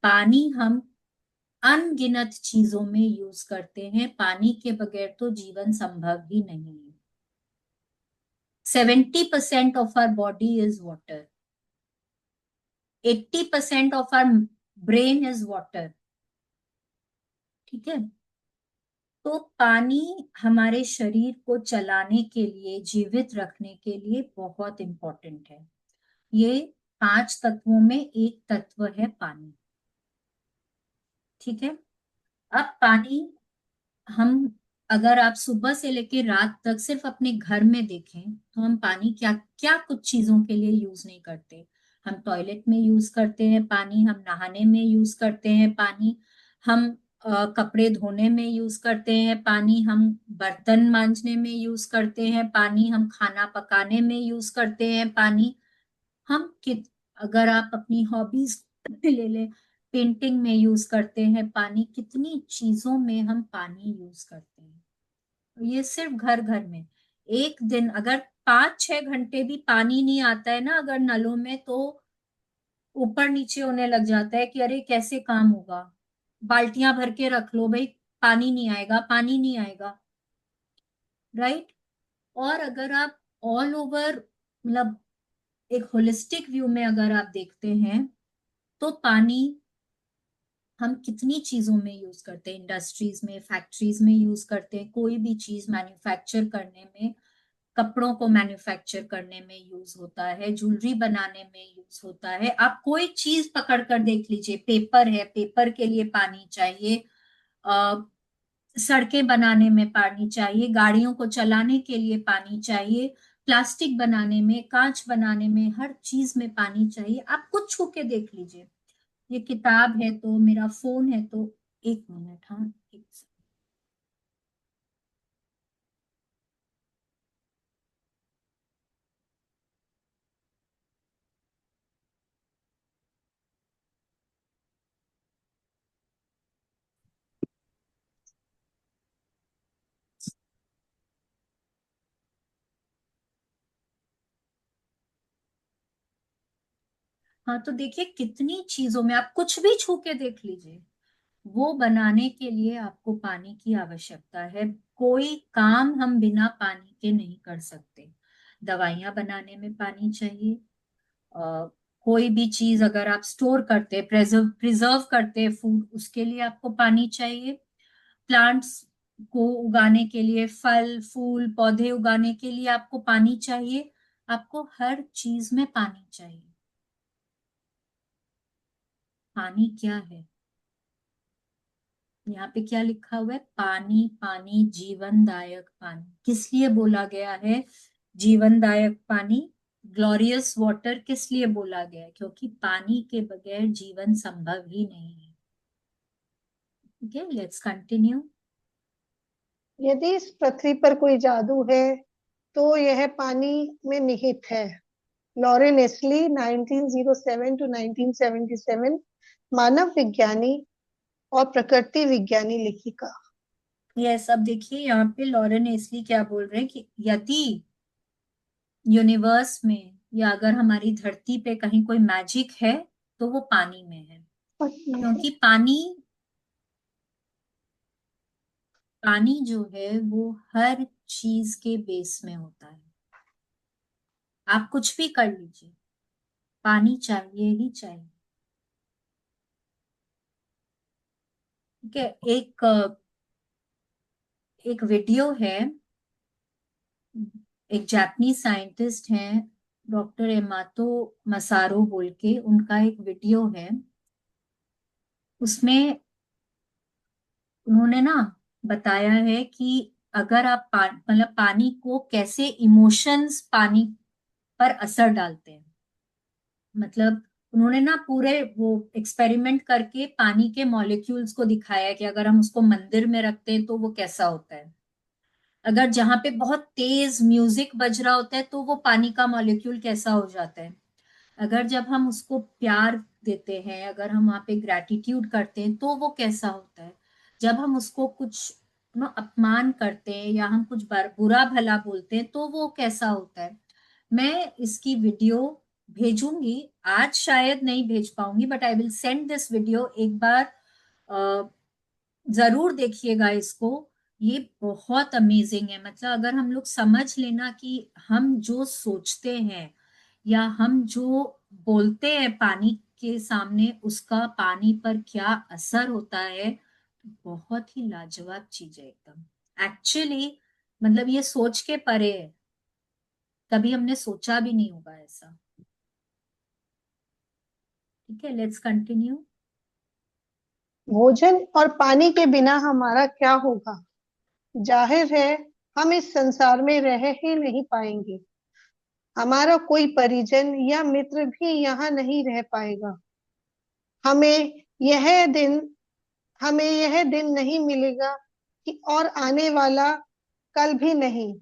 पानी हम अनगिनत चीजों में यूज करते हैं। पानी के बगैर तो जीवन संभव ही नहीं है। 70% of our body is water, 80% of our brain is water. ठीक है, तो पानी हमारे शरीर को चलाने के लिए, जीवित रखने के लिए बहुत इंपॉर्टेंट है। ये 5 तत्वों में एक तत्व है पानी। ठीक है, अब पानी हम, अगर आप सुबह से लेकर रात तक सिर्फ अपने घर में देखें, तो हम पानी क्या क्या कुछ चीजों के लिए यूज नहीं करते। हम टॉयलेट में यूज करते हैं पानी, हम नहाने में यूज करते हैं पानी, हम कपड़े धोने में यूज करते हैं पानी, हम बर्तन मांजने में यूज करते हैं पानी, हम खाना पकाने में यूज करते हैं पानी। हम कित अगर आप अपनी हॉबीज ले लें, पेंटिंग में यूज करते हैं पानी, कितनी चीजों में हम पानी यूज करते हैं। ये सिर्फ घर घर में। एक दिन अगर 5-6 घंटे भी पानी नहीं आता है ना अगर नलों में, तो ऊपर नीचे होने लग जाता है कि अरे कैसे काम होगा। बाल्टियां भर के रख लो भाई, पानी नहीं आएगा, पानी नहीं आएगा। राइट। और अगर आप ऑल ओवर, मतलब एक होलिस्टिक व्यू में अगर आप देखते हैं, तो पानी हम कितनी चीजों में यूज करते हैं, इंडस्ट्रीज में, फैक्ट्रीज में यूज करते हैं, कोई भी चीज मैन्युफैक्चर करने में, कपड़ों को मैन्युफैक्चर करने में यूज होता है, ज्वेलरी बनाने में यूज होता है। आप कोई चीज पकड़ कर देख लीजिए, पेपर है, पेपर के लिए पानी चाहिए, सड़कें बनाने में पानी चाहिए, गाड़ियों को चलाने के लिए पानी चाहिए, प्लास्टिक बनाने में, कांच बनाने में, हर चीज में पानी चाहिए। आप कुछ छू के देख लीजिए, ये किताब है तो, मेरा फोन है तो। एक मिनट, हाँ, एक सेकंड। हाँ, तो देखिए कितनी चीजों में आप कुछ भी छू के देख लीजिए, वो बनाने के लिए आपको पानी की आवश्यकता है। कोई काम हम बिना पानी के नहीं कर सकते। दवाइयां बनाने में पानी चाहिए। अ, कोई भी चीज अगर आप स्टोर करते, प्रिजर्व करते फूड, उसके लिए आपको पानी चाहिए। प्लांट्स को उगाने के लिए, फल फूल पौधे उगाने के लिए आपको पानी चाहिए। आपको हर चीज में पानी चाहिए। पानी क्या है? यहाँ पे क्या लिखा हुआ है? पानी, पानी जीवनदायक पानी। किस लिए बोला गया है जीवनदायक पानी? ग्लोरियस वाटर किस लिए बोला गया है? क्योंकि पानी के बगैर जीवन संभव ही नहीं है। Okay, let's continue. यदि इस पृथ्वी पर कोई जादू है तो यह पानी में निहित है। लॉरेन एस्ली, 1907 टू 1977, मानव विज्ञानी और प्रकृति विज्ञानी लेखिका। यस, अब देखिए यहाँ पे लॉरेन एस्ली क्या बोल रहे हैं कि यदि यूनिवर्स में या अगर हमारी धरती पे कहीं कोई मैजिक है तो वो पानी में है। क्योंकि पानी, पानी जो है वो हर चीज के बेस में होता है। आप कुछ भी कर लीजिए, पानी चाहिए ही चाहिए। ठीक है। एक वीडियो है, एक जापानीज साइंटिस्ट हैं, डॉक्टर एमातो मसारो बोल के, उनका एक वीडियो है। उसमें उन्होंने ना बताया है कि अगर आप मतलब पानी को कैसे इमोशंस पानी पर असर डालते हैं। मतलब उन्होंने ना पूरे वो एक्सपेरिमेंट करके पानी के मॉलिक्यूल्स को दिखाया कि अगर हम उसको मंदिर में रखते हैं तो वो कैसा होता है। अगर जहां पे बहुत तेज म्यूजिक बज रहा होता है तो वो पानी का मॉलिक्यूल कैसा हो जाता है। अगर जब हम उसको प्यार देते हैं, अगर हम वहां पे ग्रैटिट्यूड करते हैं तो वो कैसा होता है। जब हम उसको कुछ अपमान करते हैं या हम कुछ बुरा भला बोलते हैं तो वो कैसा होता है। मैं इसकी वीडियो भेजूंगी। आज शायद नहीं भेज पाऊंगी, but I will send this video. एक बार जरूर देखिएगा इसको। ये बहुत अमेजिंग है। मतलब अगर हम लोग समझ लेना कि हम जो सोचते हैं या हम जो बोलते हैं पानी के सामने, उसका पानी पर क्या असर होता है, तो बहुत ही लाजवाब चीज है एकदम। एक्चुअली मतलब ये सोच के परे है। कभी हमने सोचा भी नहीं होगा ऐसा। ठीक है, लेट्स कंटिन्यू। भोजन और पानी के बिना हमारा क्या होगा? जाहिर है हम इस संसार में रह ही नहीं पाएंगे। हमारा कोई परिजन या मित्र भी यहाँ नहीं रह पाएगा। हमें यह दिन हमें यह दिन नहीं मिलेगा कि और आने वाला कल भी नहीं।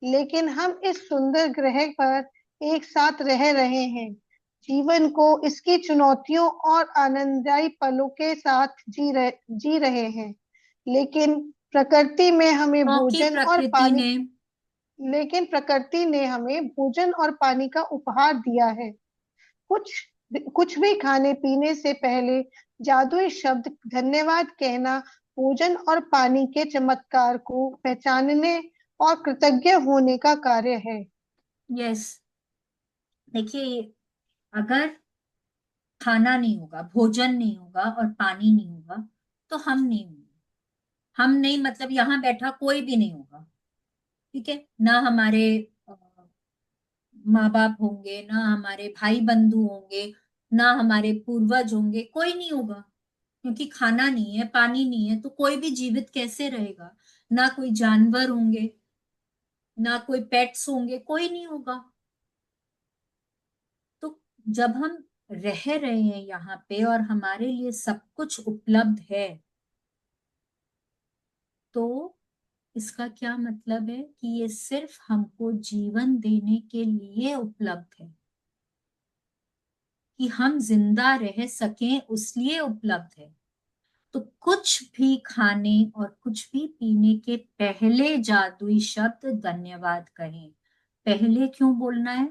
लेकिन हम इस सुंदर ग्रह पर एक साथ रह रहे हैं, जीवन को इसकी चुनौतियों और आनंददायी पलों के साथ जी रहे हैं। लेकिन प्रकृति में हमें क्योंकि भोजन और प्रकृति पानी ने, लेकिन प्रकृति ने हमें भोजन और पानी का उपहार दिया है। कुछ कुछ भी खाने पीने से पहले जादुई शब्द धन्यवाद कहना भोजन और पानी के चमत्कार को पहचानने और कृतज्ञ होने का कार्य है। यस, देखिए अगर खाना नहीं होगा, भोजन नहीं होगा और पानी नहीं होगा तो हम नहीं होंगे। हम नहीं मतलब यहाँ बैठा कोई भी नहीं होगा। ठीक है ना, हमारे माँ बाप होंगे, ना हमारे भाई बंधु होंगे, ना हमारे पूर्वज होंगे, कोई नहीं होगा। क्योंकि खाना नहीं है, पानी नहीं है तो कोई भी जीवित कैसे रहेगा। ना कोई जानवर होंगे, ना कोई पेट्स होंगे, कोई नहीं होगा। तो जब हम रह रहे हैं यहाँ पे और हमारे लिए सब कुछ उपलब्ध है, तो इसका क्या मतलब है कि ये सिर्फ हमको जीवन देने के लिए उपलब्ध है, कि हम जिंदा रह सकें उसलिए उपलब्ध है। तो कुछ भी खाने और कुछ भी पीने के पहले जादुई शब्द धन्यवाद कहें। पहले क्यों बोलना है?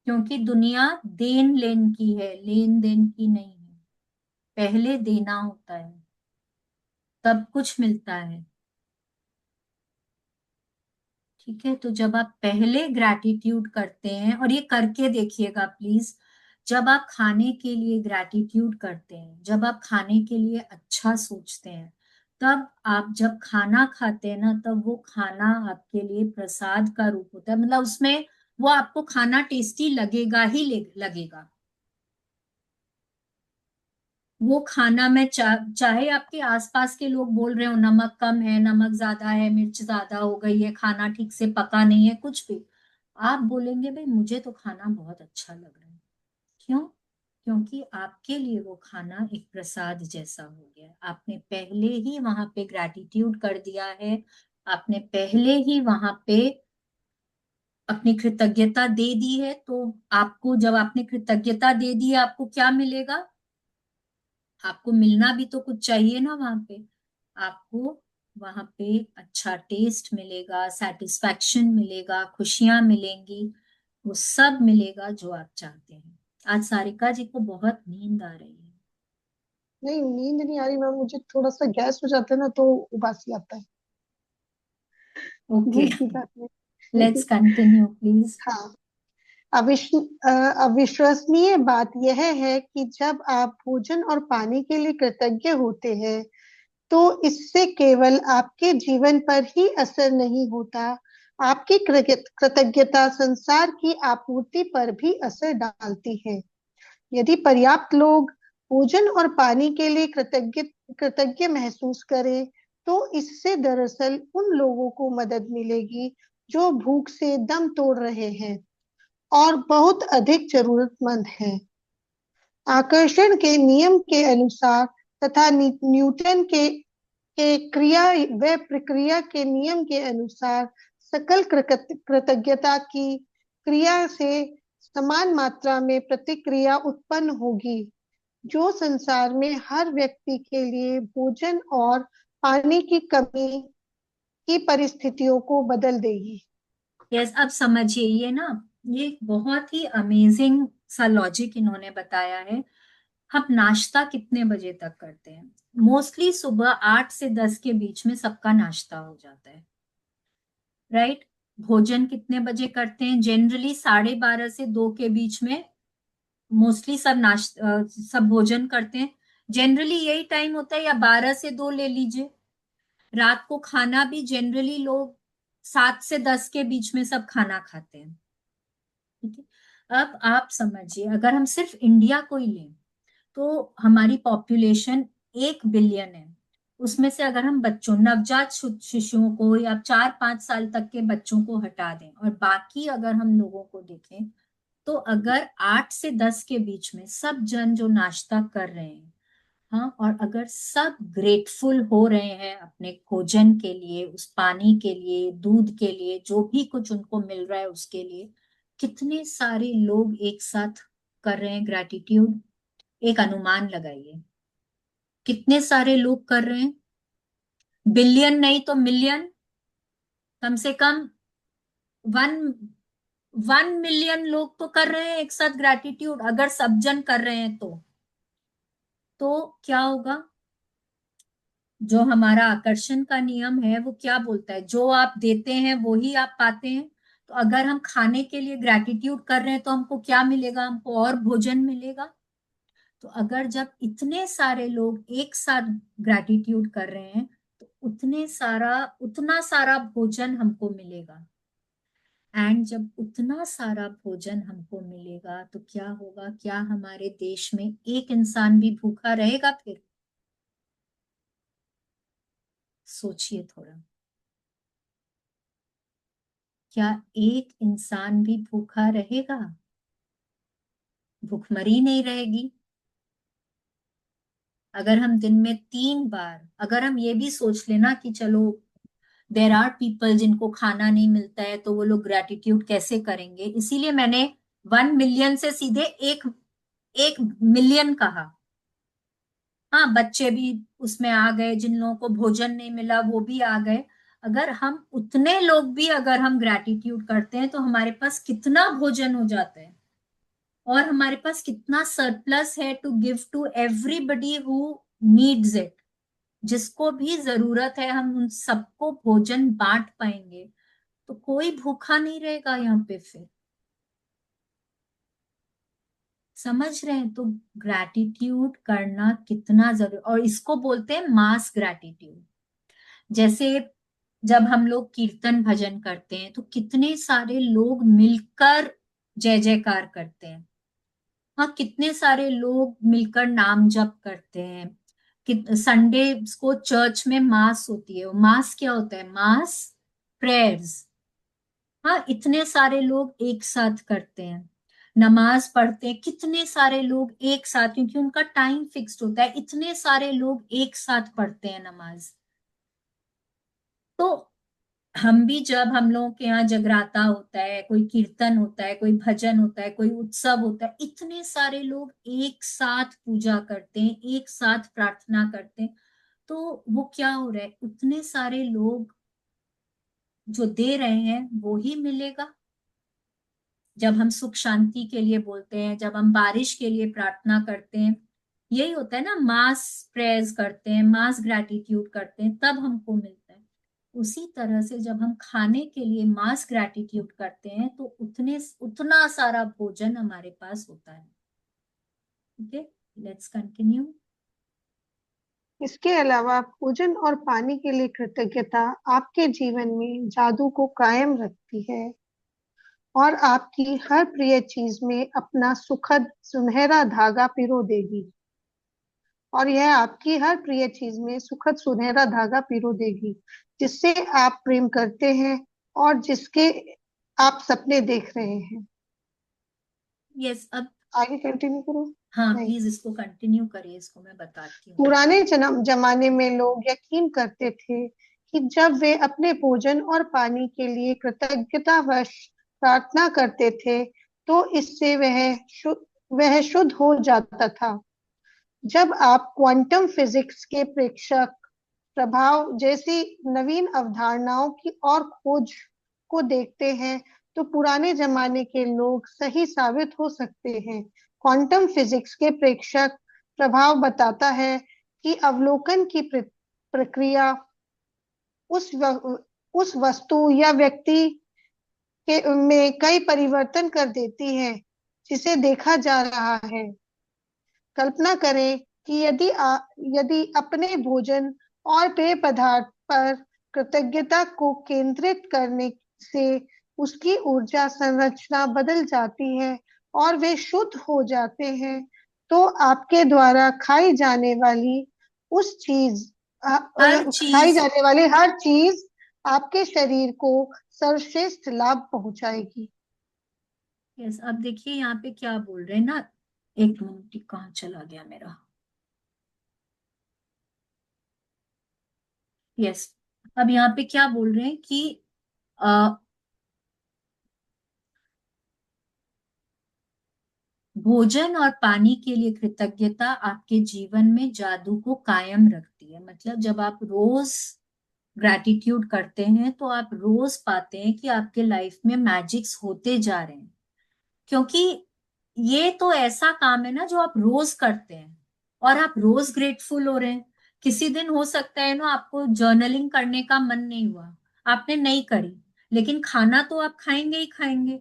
क्योंकि दुनिया देन लेन की है, लेन देन की नहीं है। पहले देना होता है, तब कुछ मिलता है। ठीक है, तो जब आप पहले ग्रैटिट्यूड करते हैं, और ये करके देखिएगा प्लीज, जब आप खाने के लिए ग्रैटिट्यूड करते हैं, जब आप खाने के लिए अच्छा सोचते हैं, तब आप जब खाना खाते हैं ना, तब वो खाना आपके लिए प्रसाद का रूप होता है। मतलब उसमें वो आपको खाना टेस्टी लगेगा ही लगेगा। वो खाना में चाहे आपके आसपास के लोग बोल रहे हो नमक कम है, नमक ज्यादा है, मिर्च ज्यादा हो गई है, खाना ठीक से पका नहीं है, कुछ भी, आप बोलेंगे भाई मुझे तो खाना बहुत अच्छा लग रहा है। क्यों? क्योंकि आपके लिए वो खाना एक प्रसाद जैसा हो गया है। आपने पहले ही वहां पे ग्रैटिट्यूड कर दिया है, आपने पहले ही वहां पे अपनी कृतज्ञता दे दी है। तो आपको, जब आपने कृतज्ञता दे दी है, आपको क्या मिलेगा? आपको मिलना भी तो कुछ चाहिए ना वहां पे। आपको वहां पे अच्छा टेस्ट मिलेगा, सेटिस्फैक्शन मिलेगा, खुशियां मिलेंगी, वो सब मिलेगा जो आप चाहते हैं। आज सारिका जी को बहुत नींद आ रही है। नहीं, नींद नहीं आ रही मैम, मुझे थोड़ा सा गैस हो जाता है ना, तो उबासी आता है, ओके, भूख भी जाती लेट्स है। Continue please. हाँ। अविश्व अविश्वसनीय बात यह है कि जब आप भोजन और पानी के लिए कृतज्ञ होते हैं, तो इससे केवल आपके जीवन पर ही असर नहीं होता, आपकी कृतज्ञता संसार की आपूर्ति पर भी असर डालती है। यदि पर्याप्त लोग भोजन और पानी के लिए कृतज्ञ कृतज्ञ महसूस करें, तो इससे दरअसल उन लोगों को मदद मिलेगी जो भूख से दम तोड़ रहे हैं और बहुत अधिक जरूरतमंद हैं। आकर्षण के नियम के अनुसार तथा न्यूटन के क्रिया व प्रक्रिया के नियम के अनुसार सकल कृतज्ञता की क्रिया से समान मात्रा में प्रतिक्रिया उत्पन्न होगी, जो संसार में हर व्यक्ति के लिए भोजन और पानी की कमी की परिस्थितियों को बदल देगी। यस, अब समझिए ये ना, ये बहुत ही अमेजिंग सा लॉजिक इन्होंने बताया है। हम नाश्ता कितने बजे तक करते हैं? मोस्टली सुबह 8 से 10 के बीच में सबका नाश्ता हो जाता है, राइट? भोजन कितने बजे करते हैं? जनरली 12:30 से 2 के बीच में मोस्टली सब नाश्ता, सब भोजन करते हैं। जनरली यही टाइम होता है, या 12 से 2 ले लीजिए। रात को खाना भी जनरली लोग 7 से 10 के बीच में सब खाना खाते हैं। ठीक है, अब आप समझिए, अगर हम सिर्फ इंडिया को ही लें, तो हमारी पॉपुलेशन 1 बिलियन है। उसमें से अगर हम बच्चों, नवजात शिशुओं को या 4-5 साल तक के बच्चों को हटा दें, और बाकी अगर हम लोगों को देखें, तो अगर 8 से 10 के बीच में सब जन जो नाश्ता कर रहे हैं, हाँ, और अगर सब ग्रेटफुल हो रहे हैं अपने भोजन के लिए, उस पानी के लिए, दूध के लिए, जो भी कुछ उनको मिल रहा है उसके लिए, कितने सारे लोग एक साथ कर रहे हैं ग्रैटिट्यूड? एक अनुमान लगाइए, कितने सारे लोग कर रहे हैं? बिलियन नहीं तो मिलियन, कम से कम 1 1 मिलियन लोग तो कर रहे हैं एक साथ ग्रैटिट्यूड, अगर सब जन कर रहे हैं तो क्या होगा? जो हमारा आकर्षण का नियम है वो क्या बोलता है? जो आप देते हैं वो ही आप पाते हैं। तो अगर हम खाने के लिए ग्रैटिट्यूड कर रहे हैं, तो हमको क्या मिलेगा? हमको और भोजन मिलेगा। तो अगर जब इतने सारे लोग एक साथ ग्रैटिट्यूड कर रहे हैं, तो उतना सारा भोजन हमको मिलेगा। एंड जब उतना सारा भोजन हमको मिलेगा, तो क्या होगा? क्या हमारे देश में एक इंसान भी भूखा रहेगा फिर? सोचिए थोड़ा। क्या एक इंसान भी भूखा रहेगा? भूखमरी नहीं रहेगी। अगर हम दिन में 3 बार, अगर हम ये भी सोच लेना कि चलो देर आर पीपल जिनको खाना नहीं मिलता है, तो वो लोग ग्रेटिट्यूड कैसे करेंगे, इसीलिए मैंने 1 मिलियन से सीधे 1 मिलियन कहा। हाँ, बच्चे भी उसमें आ गए, जिन लोगों को भोजन नहीं मिला वो भी आ गए। अगर हम उतने लोग भी अगर हम ग्रेटिट्यूड करते हैं तो हमारे पास कितना भोजन हो जाता है, और हमारे पास कितना सरप्लस है to give to everybody who needs it. जिसको भी जरूरत है हम उन सबको भोजन बांट पाएंगे, तो कोई भूखा नहीं रहेगा यहाँ पे फिर। समझ रहे हैं? तो ग्रैटिट्यूड करना कितना जरूरी, और इसको बोलते हैं मास ग्रैटिट्यूड। जैसे जब हम लोग कीर्तन भजन करते हैं तो कितने सारे लोग मिलकर जय जयकार करते हैं। हाँ, कितने सारे लोग मिलकर नाम जप करते हैं। संडे को चर्च में मास होती है। मास क्या होता है? मास प्रेयर्स। हाँ, इतने सारे लोग एक साथ करते हैं, नमाज पढ़ते हैं कितने सारे लोग एक साथ, क्योंकि उनका टाइम फिक्स्ड होता है, इतने सारे लोग एक साथ पढ़ते हैं नमाज। तो हम भी, जब हम लोगों के यहाँ जगराता होता है, कोई कीर्तन होता है, कोई भजन होता है, कोई उत्सव होता है, इतने सारे लोग एक साथ पूजा करते हैं, एक साथ प्रार्थना करते हैं, तो वो क्या हो रहा है, उतने सारे लोग जो दे रहे हैं वो ही मिलेगा। जब हम सुख शांति के लिए बोलते हैं, जब हम बारिश के लिए प्रार्थना करते हैं, यही होता है ना, मास प्रेयर्स करते हैं, मास ग्रैटिट्यूड करते हैं, तब हमको मिलता है। उसी तरह से जब हम खाने के लिए मास ग्रैटिट्यूड करते हैं तो उतना सारा भोजन हमारे पास होता है। Okay, let's continue. इसके अलावा भोजन और पानी के लिए कृतज्ञता आपके जीवन में जादू को कायम रखती है और आपकी हर प्रिय चीज में अपना सुखद सुनहरा धागा पिरो देगी। और यह आपकी हर प्रिय चीज में सुखद सुनहरा धागा पिरो देगी, जिससे आप प्रेम करते हैं और जिसके आप सपने देख रहे हैं। यस, अब आगे कंटिन्यू करो। हाँ नहीं, प्लीज इसको कंटिन्यू करिए, इसको मैं बताती हूँ। पुराने जन्म जमाने में लोग यकीन करते थे कि जब वे अपने भोजन और पानी के लिए कृतज्ञतावश प्रार्थना करते थे, तो इससे वह शुद्ध हो जाता था। जब आप क्वांटम फिजिक्स के प्रेक्षक प्रभाव जैसी नवीन अवधारणाओं की और खोज को देखते हैं, तो पुराने जमाने के लोग सही साबित हो सकते हैं। क्वांटम फिजिक्स के प्रेक्षक प्रभाव बताता है कि अवलोकन की प्रक्रिया उस वस्तु या व्यक्ति के में कई परिवर्तन कर देती है जिसे देखा जा रहा है। कल्पना करें कि यदि अपने भोजन और पेय पदार्थ पर कृतज्ञता को केंद्रित करने से उसकी ऊर्जा संरचना बदल जाती है और वे शुद्ध हो जाते हैं, तो आपके द्वारा हर खाई चीज। जाने वाली हर चीज आपके शरीर को सर्वश्रेष्ठ लाभ पहुंचाएगी। यस, अब देखिए यहाँ पे क्या बोल रहे हैं ना, एक मिनट, कहाँ चला गया मेरा। यस, अब यहाँ पे क्या बोल रहे हैं कि अ, भोजन और पानी के लिए कृतज्ञता आपके जीवन में जादू को कायम रखती है। मतलब जब आप रोज ग्रैटिट्यूड करते हैं तो आप रोज पाते हैं कि आपके लाइफ में मैजिक्स होते जा रहे हैं, क्योंकि ये तो ऐसा काम है ना जो आप रोज करते हैं, और आप रोज ग्रेटफुल हो रहे हैं। किसी दिन हो सकता है ना आपको जर्नलिंग करने का मन नहीं हुआ, आपने नहीं करी, लेकिन खाना तो आप खाएंगे ही खाएंगे।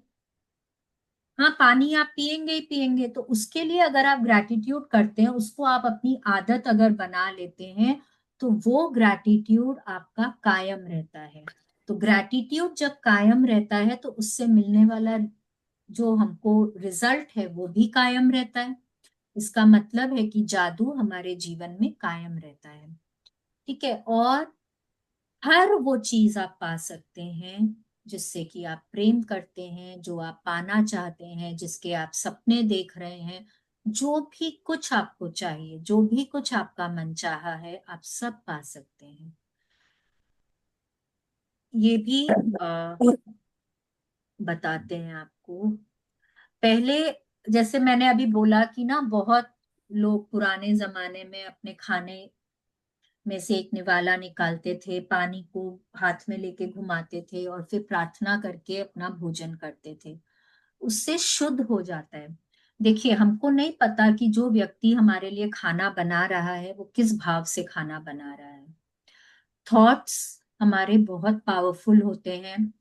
हाँ, पानी आप पिएंगे ही पिएंगे। तो उसके लिए अगर आप ग्रैटिट्यूड करते हैं, उसको आप अपनी आदत अगर बना लेते हैं, तो वो ग्रैटिट्यूड आपका कायम रहता है। तो ग्रैटिट्यूड जब कायम रहता है तो उससे मिलने वाला जो हमको रिजल्ट है वो भी कायम रहता है। इसका मतलब है कि जादू हमारे जीवन में कायम रहता है। ठीक है, और हर वो चीज आप पा सकते हैं जिससे कि आप प्रेम करते हैं, जो आप पाना चाहते हैं, जिसके आप सपने देख रहे हैं, जो भी कुछ आपको चाहिए, जो भी कुछ आपका मन चाहा है, आप सब पा सकते हैं। ये भी बताते हैं आपको। पहले जैसे मैंने अभी बोला कि ना, बहुत लोग पुराने जमाने में अपने खाने में से एक निवाला निकालते थे, पानी को हाथ में लेके घुमाते थे और फिर प्रार्थना करके अपना भोजन करते थे। उससे शुद्ध हो जाता है। देखिए, हमको नहीं पता कि जो व्यक्ति हमारे लिए खाना बना रहा है वो किस भाव से खाना बना रहा है। थॉट्स हमारे बहुत पावरफुल होते हैं,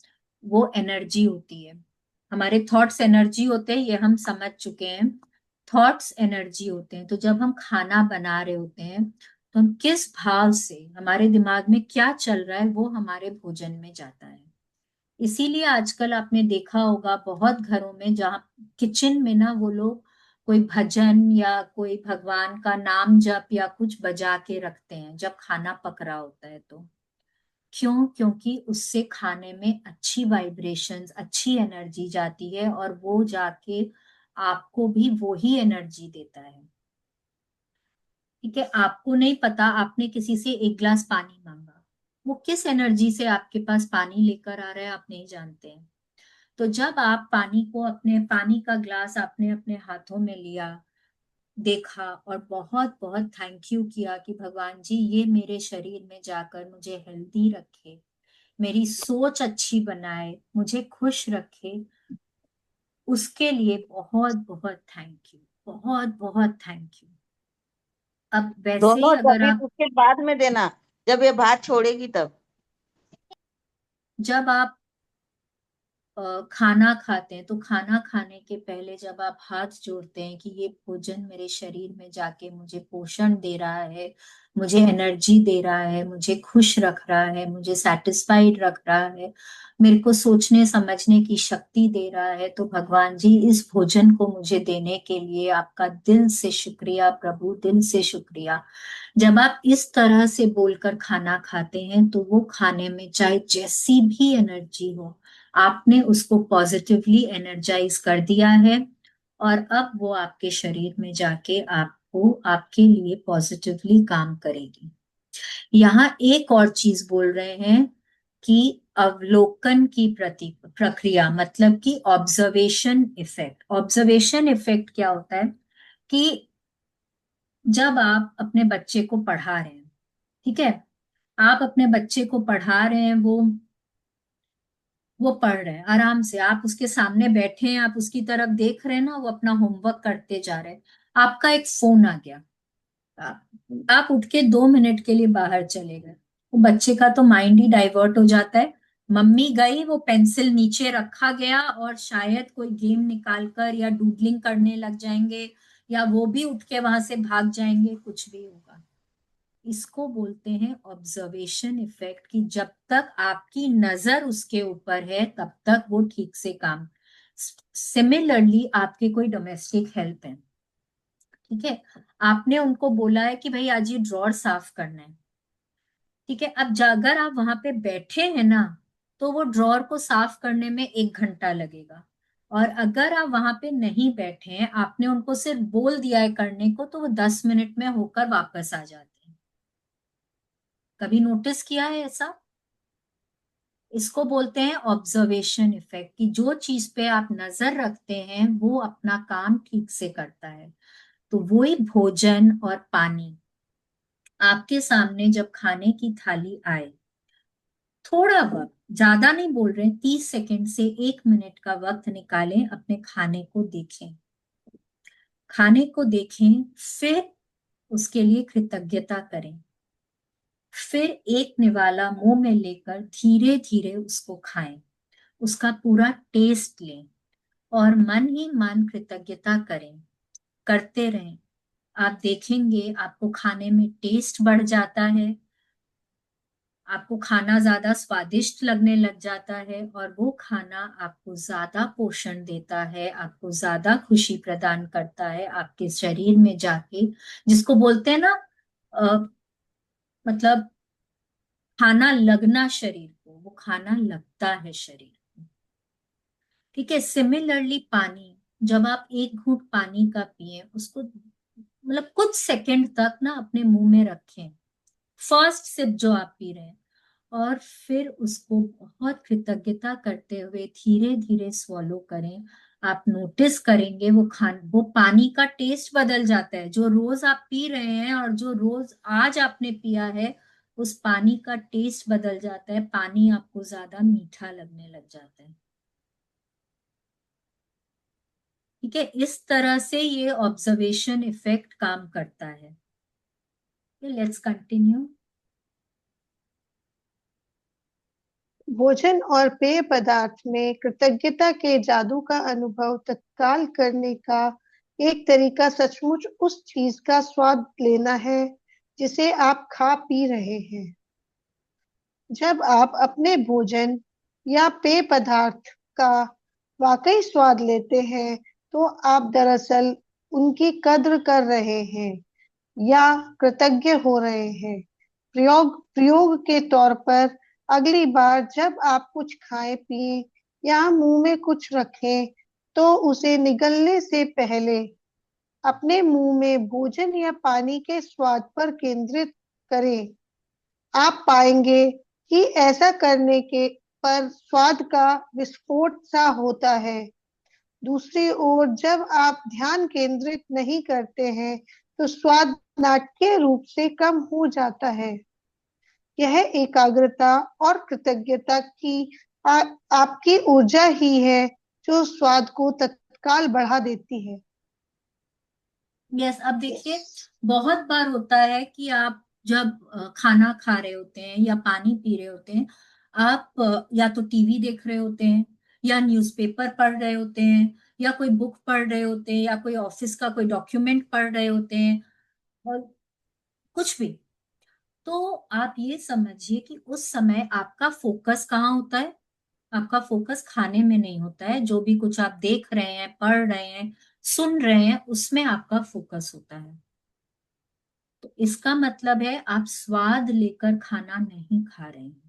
वो एनर्जी होती है। हमारे थॉट्स एनर्जी होते हैं, ये हम समझ चुके हैं। थॉट्स एनर्जी होते हैं। तो जब हम खाना बना रहे होते हैं तो हम किस भाव से, हमारे दिमाग में क्या चल रहा है, वो हमारे भोजन में जाता है। इसीलिए आजकल आपने देखा होगा बहुत घरों में, जहाँ किचन में ना वो लोग कोई भजन या कोई भगवान का नाम जप या कुछ बजा के रखते हैं जब खाना पक रहा होता है। तो क्यों? क्योंकि उससे खाने में अच्छी वाइब्रेशंस, अच्छी एनर्जी जाती है और वो जाके आपको भी वो ही एनर्जी देता है। ठीक है, आपको नहीं पता, आपने किसी से एक गिलास पानी मांगा, वो किस एनर्जी से आपके पास पानी लेकर आ रहा है आप नहीं जानते हैं। तो जब आप पानी को, अपने पानी का ग्लास आपने अपने हाथों में लिया, देखा और बहुत बहुत थैंक यू किया कि भगवान जी ये मेरे शरीर में जाकर मुझे हेल्दी रखे, मेरी सोच अच्छी बनाए, मुझे खुश रखे, उसके लिए बहुत बहुत थैंक यू, बहुत बहुत थैंक यू। अब वैसे ही दोनों अगर जबीन आप, उसके बाद में देना, जब ये भात छोड़ेगी तब। जब आप खाना खाते हैं तो खाना खाने के पहले जब आप हाथ जोड़ते हैं कि ये भोजन मेरे शरीर में जाके मुझे पोषण दे रहा है, मुझे एनर्जी दे रहा है, मुझे खुश रख रहा है, मुझे सेटिस्फाइड रख रहा है, मेरे को सोचने समझने की शक्ति दे रहा है, तो भगवान जी इस भोजन को मुझे देने के लिए आपका दिल से शुक्रिया प्रभु, दिल से शुक्रिया। जब आप इस तरह से बोलकर खाना खाते हैं तो वो खाने में चाहे जैसी भी एनर्जी हो, आपने उसको पॉजिटिवली एनर्जाइज कर दिया है और अब वो आपके शरीर में जाके आपको, आपके लिए पॉजिटिवली काम करेगी। यहाँ एक और चीज बोल रहे हैं कि अवलोकन की प्रक्रिया, मतलब कि ऑब्जर्वेशन इफेक्ट। ऑब्जर्वेशन इफेक्ट क्या होता है कि जब आप अपने बच्चे को पढ़ा रहे हैं, ठीक है, आप अपने बच्चे को पढ़ा रहे हैं, वो पढ़ रहे हैं आराम से, आप उसके सामने बैठे हैं, आप उसकी तरफ देख रहे हैं ना, वो अपना होमवर्क करते जा रहे हैं, आपका एक फोन आ गया, आप उठ के 2 मिनट के लिए बाहर चले गए, वो बच्चे का तो माइंड ही डाइवर्ट हो जाता है। मम्मी गई, वो पेंसिल नीचे रखा गया और शायद कोई गेम निकाल कर या डूडलिंग करने लग जाएंगे, या वो भी उठ के वहां से भाग जाएंगे, कुछ भी होगा। इसको बोलते हैं ऑब्जर्वेशन इफेक्ट, कि जब तक आपकी नजर उसके ऊपर है तब तक वो ठीक से काम। सिमिलरली आपके कोई डोमेस्टिक हेल्प है, ठीक है, आपने उनको बोला है कि भाई आज ये ड्रॉर साफ करना है, ठीक है, अब अगर आप वहां पे बैठे हैं ना, तो वो ड्रॉर को साफ करने में 1 घंटा लगेगा। और अगर आप वहां पे नहीं बैठे हैं, आपने उनको सिर्फ बोल दिया है करने को, तो वो 10 मिनट में होकर वापस आ जाते हैं। कभी नोटिस किया है ऐसा? इसको बोलते हैं ऑब्जर्वेशन इफेक्ट, कि जो चीज पे आप नजर रखते हैं वो अपना काम ठीक से करता है। तो वही भोजन और पानी आपके सामने जब खाने की थाली आए, थोड़ा वक्त, ज्यादा नहीं बोल रहे, 30 सेकंड से 1 मिनट का वक्त निकालें, अपने खाने को देखें, खाने को देखें, फिर उसके लिए कृतज्ञता करें, फिर एक निवाला मुंह में लेकर धीरे धीरे उसको खाएं, उसका पूरा टेस्ट लें और मन ही मन कृतज्ञता करें, करते रहें। आप देखेंगे आपको खाने में टेस्ट बढ़ जाता है, आपको खाना ज्यादा स्वादिष्ट लगने लग जाता है और वो खाना आपको ज्यादा पोषण देता है, आपको ज्यादा खुशी प्रदान करता है आपके शरीर में जाके, जिसको बोलते हैं ना, मतलब खाना लगना शरीर को, वो खाना लगता है शरीर। ठीक है। सिमिलरली पानी, जब आप एक घूंट पानी का पिए, उसको मतलब कुछ सेकंड तक ना अपने मुंह में रखें, फर्स्ट सिप जो आप पी रहे हैं, और फिर उसको बहुत कृतज्ञता करते हुए धीरे धीरे स्वॉलो करें। आप नोटिस करेंगे वो पानी का टेस्ट बदल जाता है। जो रोज आप पी रहे हैं और जो रोज आज आपने पिया है, उस पानी का टेस्ट बदल जाता है, पानी आपको ज्यादा मीठा लगने लग जाता है। ठीक है, इस तरह से ये ऑब्जर्वेशन इफेक्ट काम करता है। Let's continue. भोजन और पेय पदार्थ में कृतज्ञता के जादू का अनुभव तत्काल करने का एक तरीका सचमुच उस चीज का स्वाद लेना है जिसे आप खा पी रहे हैं। जब आप अपने भोजन या पेय पदार्थ का वाकई स्वाद लेते हैं, तो आप दरअसल उनकी कद्र कर रहे हैं या कृतज्ञ हो रहे हैं। प्रयोग प्रयोग के तौर पर, अगली बार जब आप कुछ खाएं पिए या मुंह में कुछ रखें, तो उसे निगलने से पहले अपने मुंह में भोजन या पानी के स्वाद पर केंद्रित करें। आप पाएंगे कि ऐसा करने के पर स्वाद का विस्फोट सा होता है। दूसरी ओर, जब आप ध्यान केंद्रित नहीं करते हैं, तो स्वाद नाटकीय रूप से कम हो जाता है। यह एकाग्रता और कृतज्ञता की आपकी ऊर्जा ही है जो स्वाद को तत्काल बढ़ा देती है। यस, अब देखिए, बहुत बार होता है कि आप जब खाना खा रहे होते हैं या पानी पी रहे होते हैं, आप या तो टीवी देख रहे होते हैं, या न्यूज़पेपर पढ़ रहे होते हैं, या कोई बुक पढ़ रहे होते हैं, या कोई ऑफिस का कोई डॉक्यूमेंट पढ़ रहे होते हैं, और कुछ भी। तो आप ये समझिए कि उस समय आपका फोकस कहाँ होता है? आपका फोकस खाने में नहीं होता है। जो भी कुछ आप देख रहे हैं, पढ़ रहे हैं, सुन रहे हैं, उसमें आपका फोकस होता है। तो इसका मतलब है आप स्वाद लेकर खाना नहीं खा रहे हैं।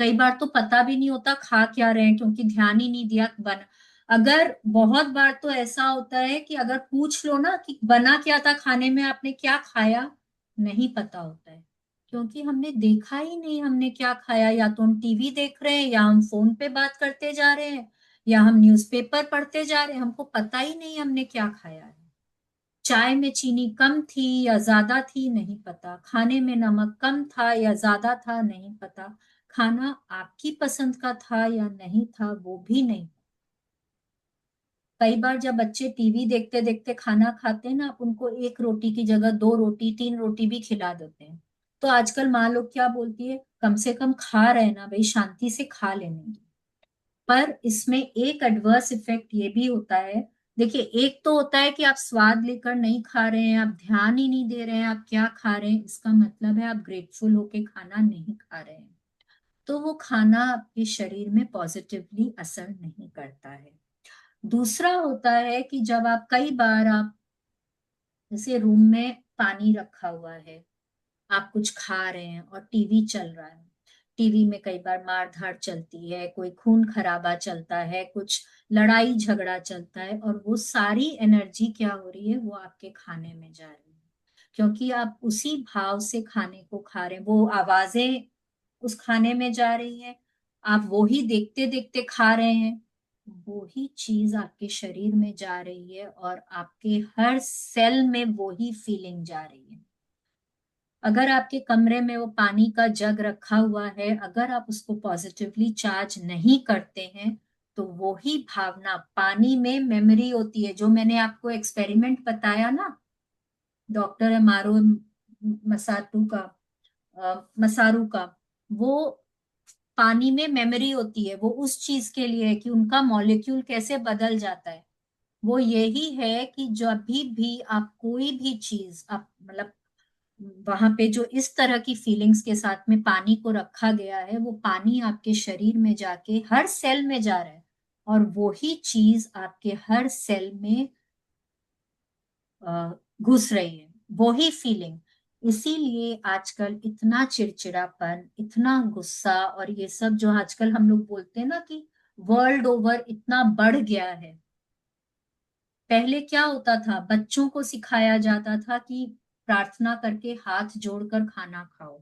कई बार तो पता भी नहीं होता खा क्या रहे हैं, क्योंकि ध्यान ही नहीं दिया बना। अगर बहुत बार तो ऐसा होता है कि अगर पूछ लो ना कि बना क्या था खाने में, आपने क्या खाया, नहीं पता होता है, क्योंकि हमने देखा ही नहीं हमने क्या खाया। या तो हम टीवी देख रहे हैं, या हम फोन पे बात करते जा रहे हैं, या हम न्यूज़पेपर पढ़ते जा रहे हैं, हमको पता ही नहीं हमने क्या खाया है। चाय में चीनी कम थी या ज्यादा थी, नहीं पता। खाने में नमक कम था या ज्यादा था, नहीं पता। खाना आपकी पसंद का था या नहीं था, वो भी नहीं। कई बार जब बच्चे टीवी देखते देखते खाना खाते हैं ना, आप उनको एक रोटी की जगह दो रोटी, तीन रोटी भी खिला देते हैं। तो आजकल माँ लोग क्या बोलती है, कम से कम खा रहे हैं ना भाई, शांति से खा लेने दो। पर इसमें एक एडवर्स इफेक्ट ये भी होता है। देखिए, एक तो होता है कि आप स्वाद लेकर नहीं खा रहे हैं, आप ध्यान ही नहीं दे रहे हैं आप क्या खा रहे हैं, इसका मतलब है आप ग्रेटफुल होके खाना नहीं खा रहे हैं। तो वो खाना आपके शरीर में पॉजिटिवली असर नहीं करता है। दूसरा होता है कि जब आप कई बार आप जैसे रूम में पानी रखा हुआ है, आप कुछ खा रहे हैं और टीवी चल रहा है। टीवी में कई बार मार धाड़ चलती है, कोई खून खराबा चलता है, कुछ लड़ाई झगड़ा चलता है, और वो सारी एनर्जी क्या हो रही है, वो आपके खाने में जा रही है, क्योंकि आप उसी भाव से खाने को खा रहे हैं। वो आवाजें उस खाने में जा रही है, आप वो ही देखते देखते खा रहे हैं, वो ही चीज आपके शरीर में जा रही है, और आपके हर सेल में वो ही फीलिंग जा रही है। अगर आपके कमरे में वो पानी का जग रखा हुआ है, अगर आप उसको पॉजिटिवली चार्ज नहीं करते हैं, तो वो ही भावना, पानी में मेमोरी होती है, जो मैंने आपको एक्सपेरिमेंट बताया ना, डॉक्टर एमारो मसाटू का मसारू का, वो पानी में मेमोरी होती है, वो उस चीज के लिए है कि उनका मॉलिक्यूल कैसे बदल जाता है। वो यही है कि जब भी आप कोई भी चीज, आप मतलब वहां पे जो इस तरह की फीलिंग्स के साथ में पानी को रखा गया है, वो पानी आपके शरीर में जाके हर सेल में जा रहा है, और वो ही चीज आपके हर सेल में घुस रही है, वो ही फीलिंग। इसीलिए आजकल इतना चिड़चिड़ापन, इतना गुस्सा, और ये सब जो आजकल हम लोग बोलते हैं ना कि वर्ल्ड ओवर इतना बढ़ गया है। पहले क्या होता था, बच्चों को सिखाया जाता था कि प्रार्थना करके हाथ जोड़कर खाना खाओ।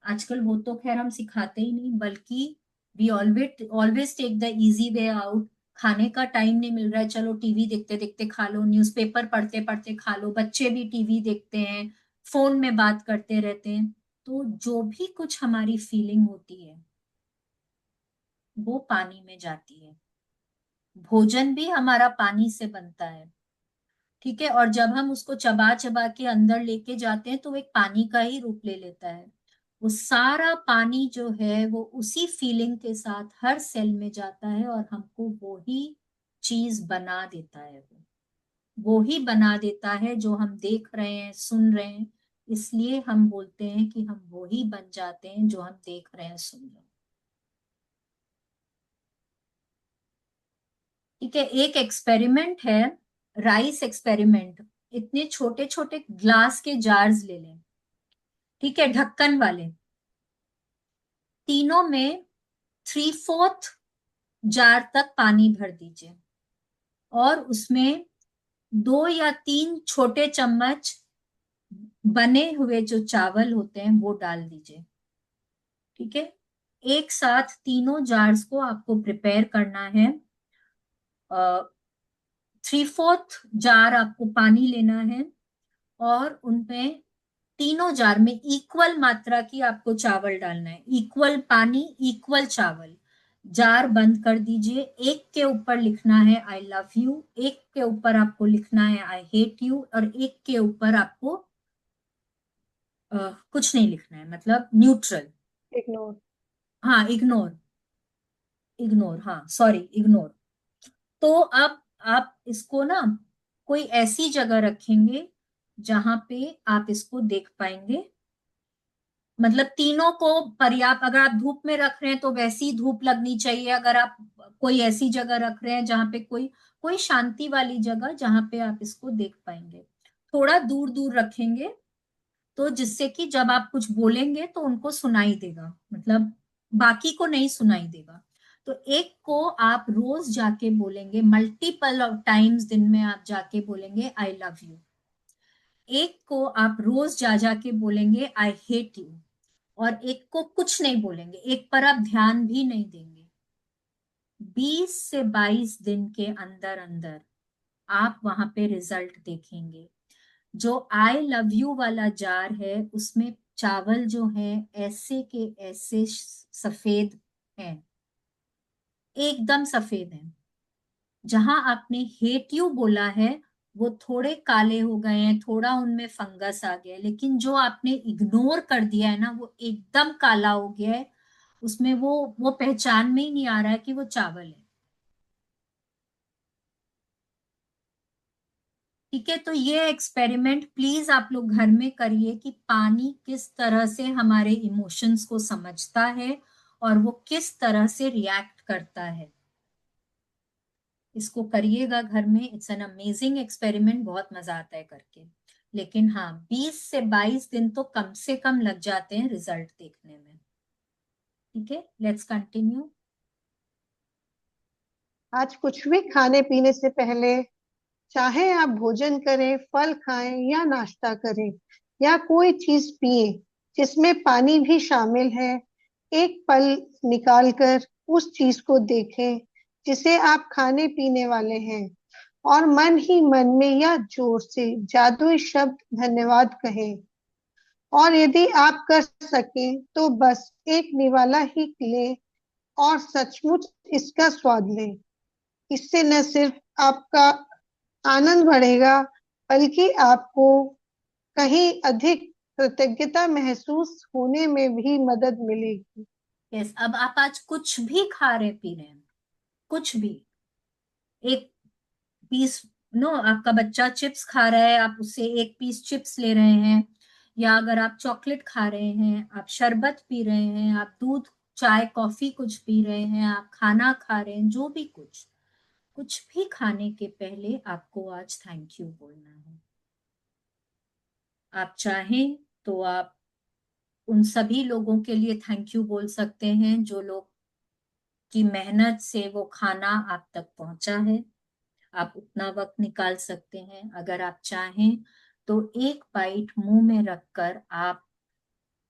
आजकल वो तो खैर हम सिखाते ही नहीं, बल्कि we always always take the easy way out. खाने का टाइम नहीं मिल रहा है, चलो टीवी देखते देखते खा लो, न्यूज़पेपर पढ़ते पढ़ते खा लो। बच्चे भी टीवी देखते हैं, फोन में बात करते रहते हैं। तो जो भी कुछ हमारी फीलिंग होती है वो पानी में जाती है। भोजन भी हमारा पानी से बनता है, ठीक है। और जब हम उसको चबा चबा के अंदर लेके जाते हैं तो वो एक पानी का ही रूप ले लेता है। वो सारा पानी जो है वो उसी फीलिंग के साथ हर सेल में जाता है और हमको वो ही चीज बना देता है। वो ही बना देता है जो हम देख रहे हैं, सुन रहे हैं। इसलिए हम बोलते हैं कि हम वो ही बन जाते हैं जो हम देख रहे हैं, सुन रहे हैं। ठीक है, एक एक्सपेरिमेंट है, राइस एक्सपेरिमेंट। इतने छोटे छोटे ग्लास के जार्स ले लें, ठीक है, ढक्कन वाले। तीनों में 3/4 जार तक पानी भर दीजिए और उसमें 2 या 3 छोटे चम्मच बने हुए जो चावल होते हैं वो डाल दीजिए। ठीक है, एक साथ तीनों जार्स को आपको प्रिपेयर करना है। 3/4 जार आपको पानी लेना है और उनमें तीनों जार में इक्वल मात्रा की आपको चावल डालना है। इक्वल पानी, इक्वल चावल। जार बंद कर दीजिए। एक के ऊपर लिखना है आई लव यू, एक के ऊपर आपको लिखना है आई हेट यू, और एक के ऊपर आपको कुछ नहीं लिखना है, मतलब न्यूट्रल। इग्नोर। हाँ इग्नोर, इग्नोर, हाँ सॉरी इग्नोर। तो अब आप इसको ना कोई ऐसी जगह रखेंगे जहां पे आप इसको देख पाएंगे। मतलब तीनों को पर्याप्त, अगर आप धूप में रख रहे हैं तो वैसी धूप लगनी चाहिए। अगर आप कोई ऐसी जगह रख रहे हैं जहां पे कोई कोई शांति वाली जगह जहां पे आप इसको देख पाएंगे। थोड़ा दूर दूर रखेंगे तो जिससे कि जब आप कुछ बोलेंगे तो उनको सुनाई देगा, मतलब बाकी को नहीं सुनाई देगा। तो एक को आप रोज जाके बोलेंगे, मल्टीपल टाइम्स दिन में आप जाके बोलेंगे आई लव यू। एक को आप रोज जा जाके बोलेंगे आई हेट यू, और एक को कुछ नहीं बोलेंगे, एक पर आप ध्यान भी नहीं देंगे। 20 से 22 दिन के अंदर अंदर आप वहां पे रिजल्ट देखेंगे। जो आई लव यू वाला जार है उसमें चावल जो है ऐसे के ऐसे सफेद हैं, एकदम सफेद हैं। जहां आपने हेट यू बोला है वो थोड़े काले हो गए हैं, थोड़ा उनमें फंगस आ गया है। लेकिन जो आपने इग्नोर कर दिया है ना वो एकदम काला हो गया है। उसमें वो पहचान में ही नहीं आ रहा है कि वो चावल है। ठीक है, तो ये एक्सपेरिमेंट प्लीज आप लोग घर में करिए कि पानी किस तरह से हमारे इमोशंस को समझता है और वो किस तरह से रिएक्ट करता है। इसको करिएगा घर में, इट्स एन अमेजिंग एक्सपेरिमेंट, बहुत मजा आता है करके। लेकिन हाँ, 20 से 22 दिन तो कम से कम लग जाते हैं रिजल्ट देखने में। ठीक है, लेट्स कंटिन्यू। आज कुछ भी खाने पीने से पहले, चाहे आप भोजन करें, फल खाएं या नाश्ता करें या कोई चीज पिए जिसमें पानी भी शामिल है, एक पल निकालकर उस चीज को देखें जिसे आप खाने पीने वाले हैं, और मन ही मन में या जोर से जादुई शब्द धन्यवाद कहें। और यदि आप कर सकें तो बस एक निवाला ही लें और सचमुच इसका स्वाद लें। इससे न सिर्फ आपका आनंद बढ़ेगा, बल्कि आपको कहीं अधिक कृतज्ञता महसूस होने में भी मदद मिलेगी। यस, अब आप आज कुछ भी खा रहे पी रहे हैं, कुछ भी, एक पीस, नो आपका बच्चा चिप्स खा रहा है, आप उससे एक पीस चिप्स ले रहे हैं, या अगर आप चॉकलेट खा रहे हैं, आप शरबत पी रहे हैं, आप दूध चाय कॉफी कुछ पी रहे हैं, आप खाना खा रहे हैं, जो भी कुछ, कुछ भी खाने के पहले आपको आज थैंक यू बोलना है। आप चाहें तो आप उन सभी लोगों के लिए थैंक यू बोल सकते हैं जो लोग की मेहनत से वो खाना आप तक पहुंचा है। आप उतना वक्त निकाल सकते हैं। अगर आप चाहें तो एक बाइट मुंह में रखकर आप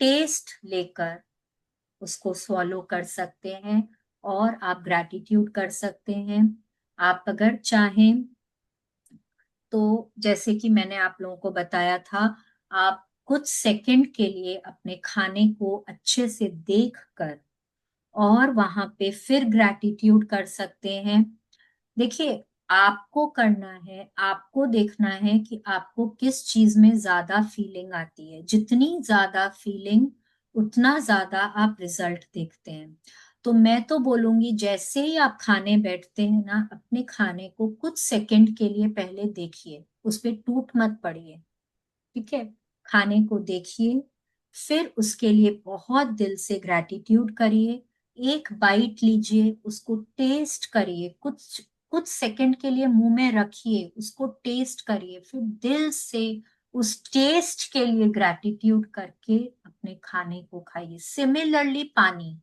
टेस्ट लेकर उसको स्वॉलो कर सकते हैं और आप ग्रैटिट्यूड कर सकते हैं। आप अगर चाहें तो जैसे कि मैंने आप लोगों को बताया था, आप कुछ सेकंड के लिए अपने खाने को अच्छे से देखकर और वहां पे फिर ग्रैटिट्यूड कर सकते हैं। देखिए, आपको करना है, आपको देखना है कि आपको किस चीज में ज्यादा फीलिंग आती है। जितनी ज्यादा फीलिंग उतना ज्यादा आप रिजल्ट देखते हैं। तो मैं तो बोलूंगी जैसे ही आप खाने बैठते हैं ना, अपने खाने को कुछ सेकंड के लिए पहले देखिए, उस पर टूट मत पड़िए। ठीक है, खाने को देखिए, फिर उसके लिए बहुत दिल से ग्रैटिट्यूड करिए। एक बाइट लीजिए, उसको टेस्ट करिए, कुछ कुछ सेकंड के लिए मुंह में रखिए, उसको टेस्ट करिए, फिर दिल से उस टेस्ट के लिए ग्रैटिट्यूड करके अपने खाने को खाइए। सिमिलरली पानी,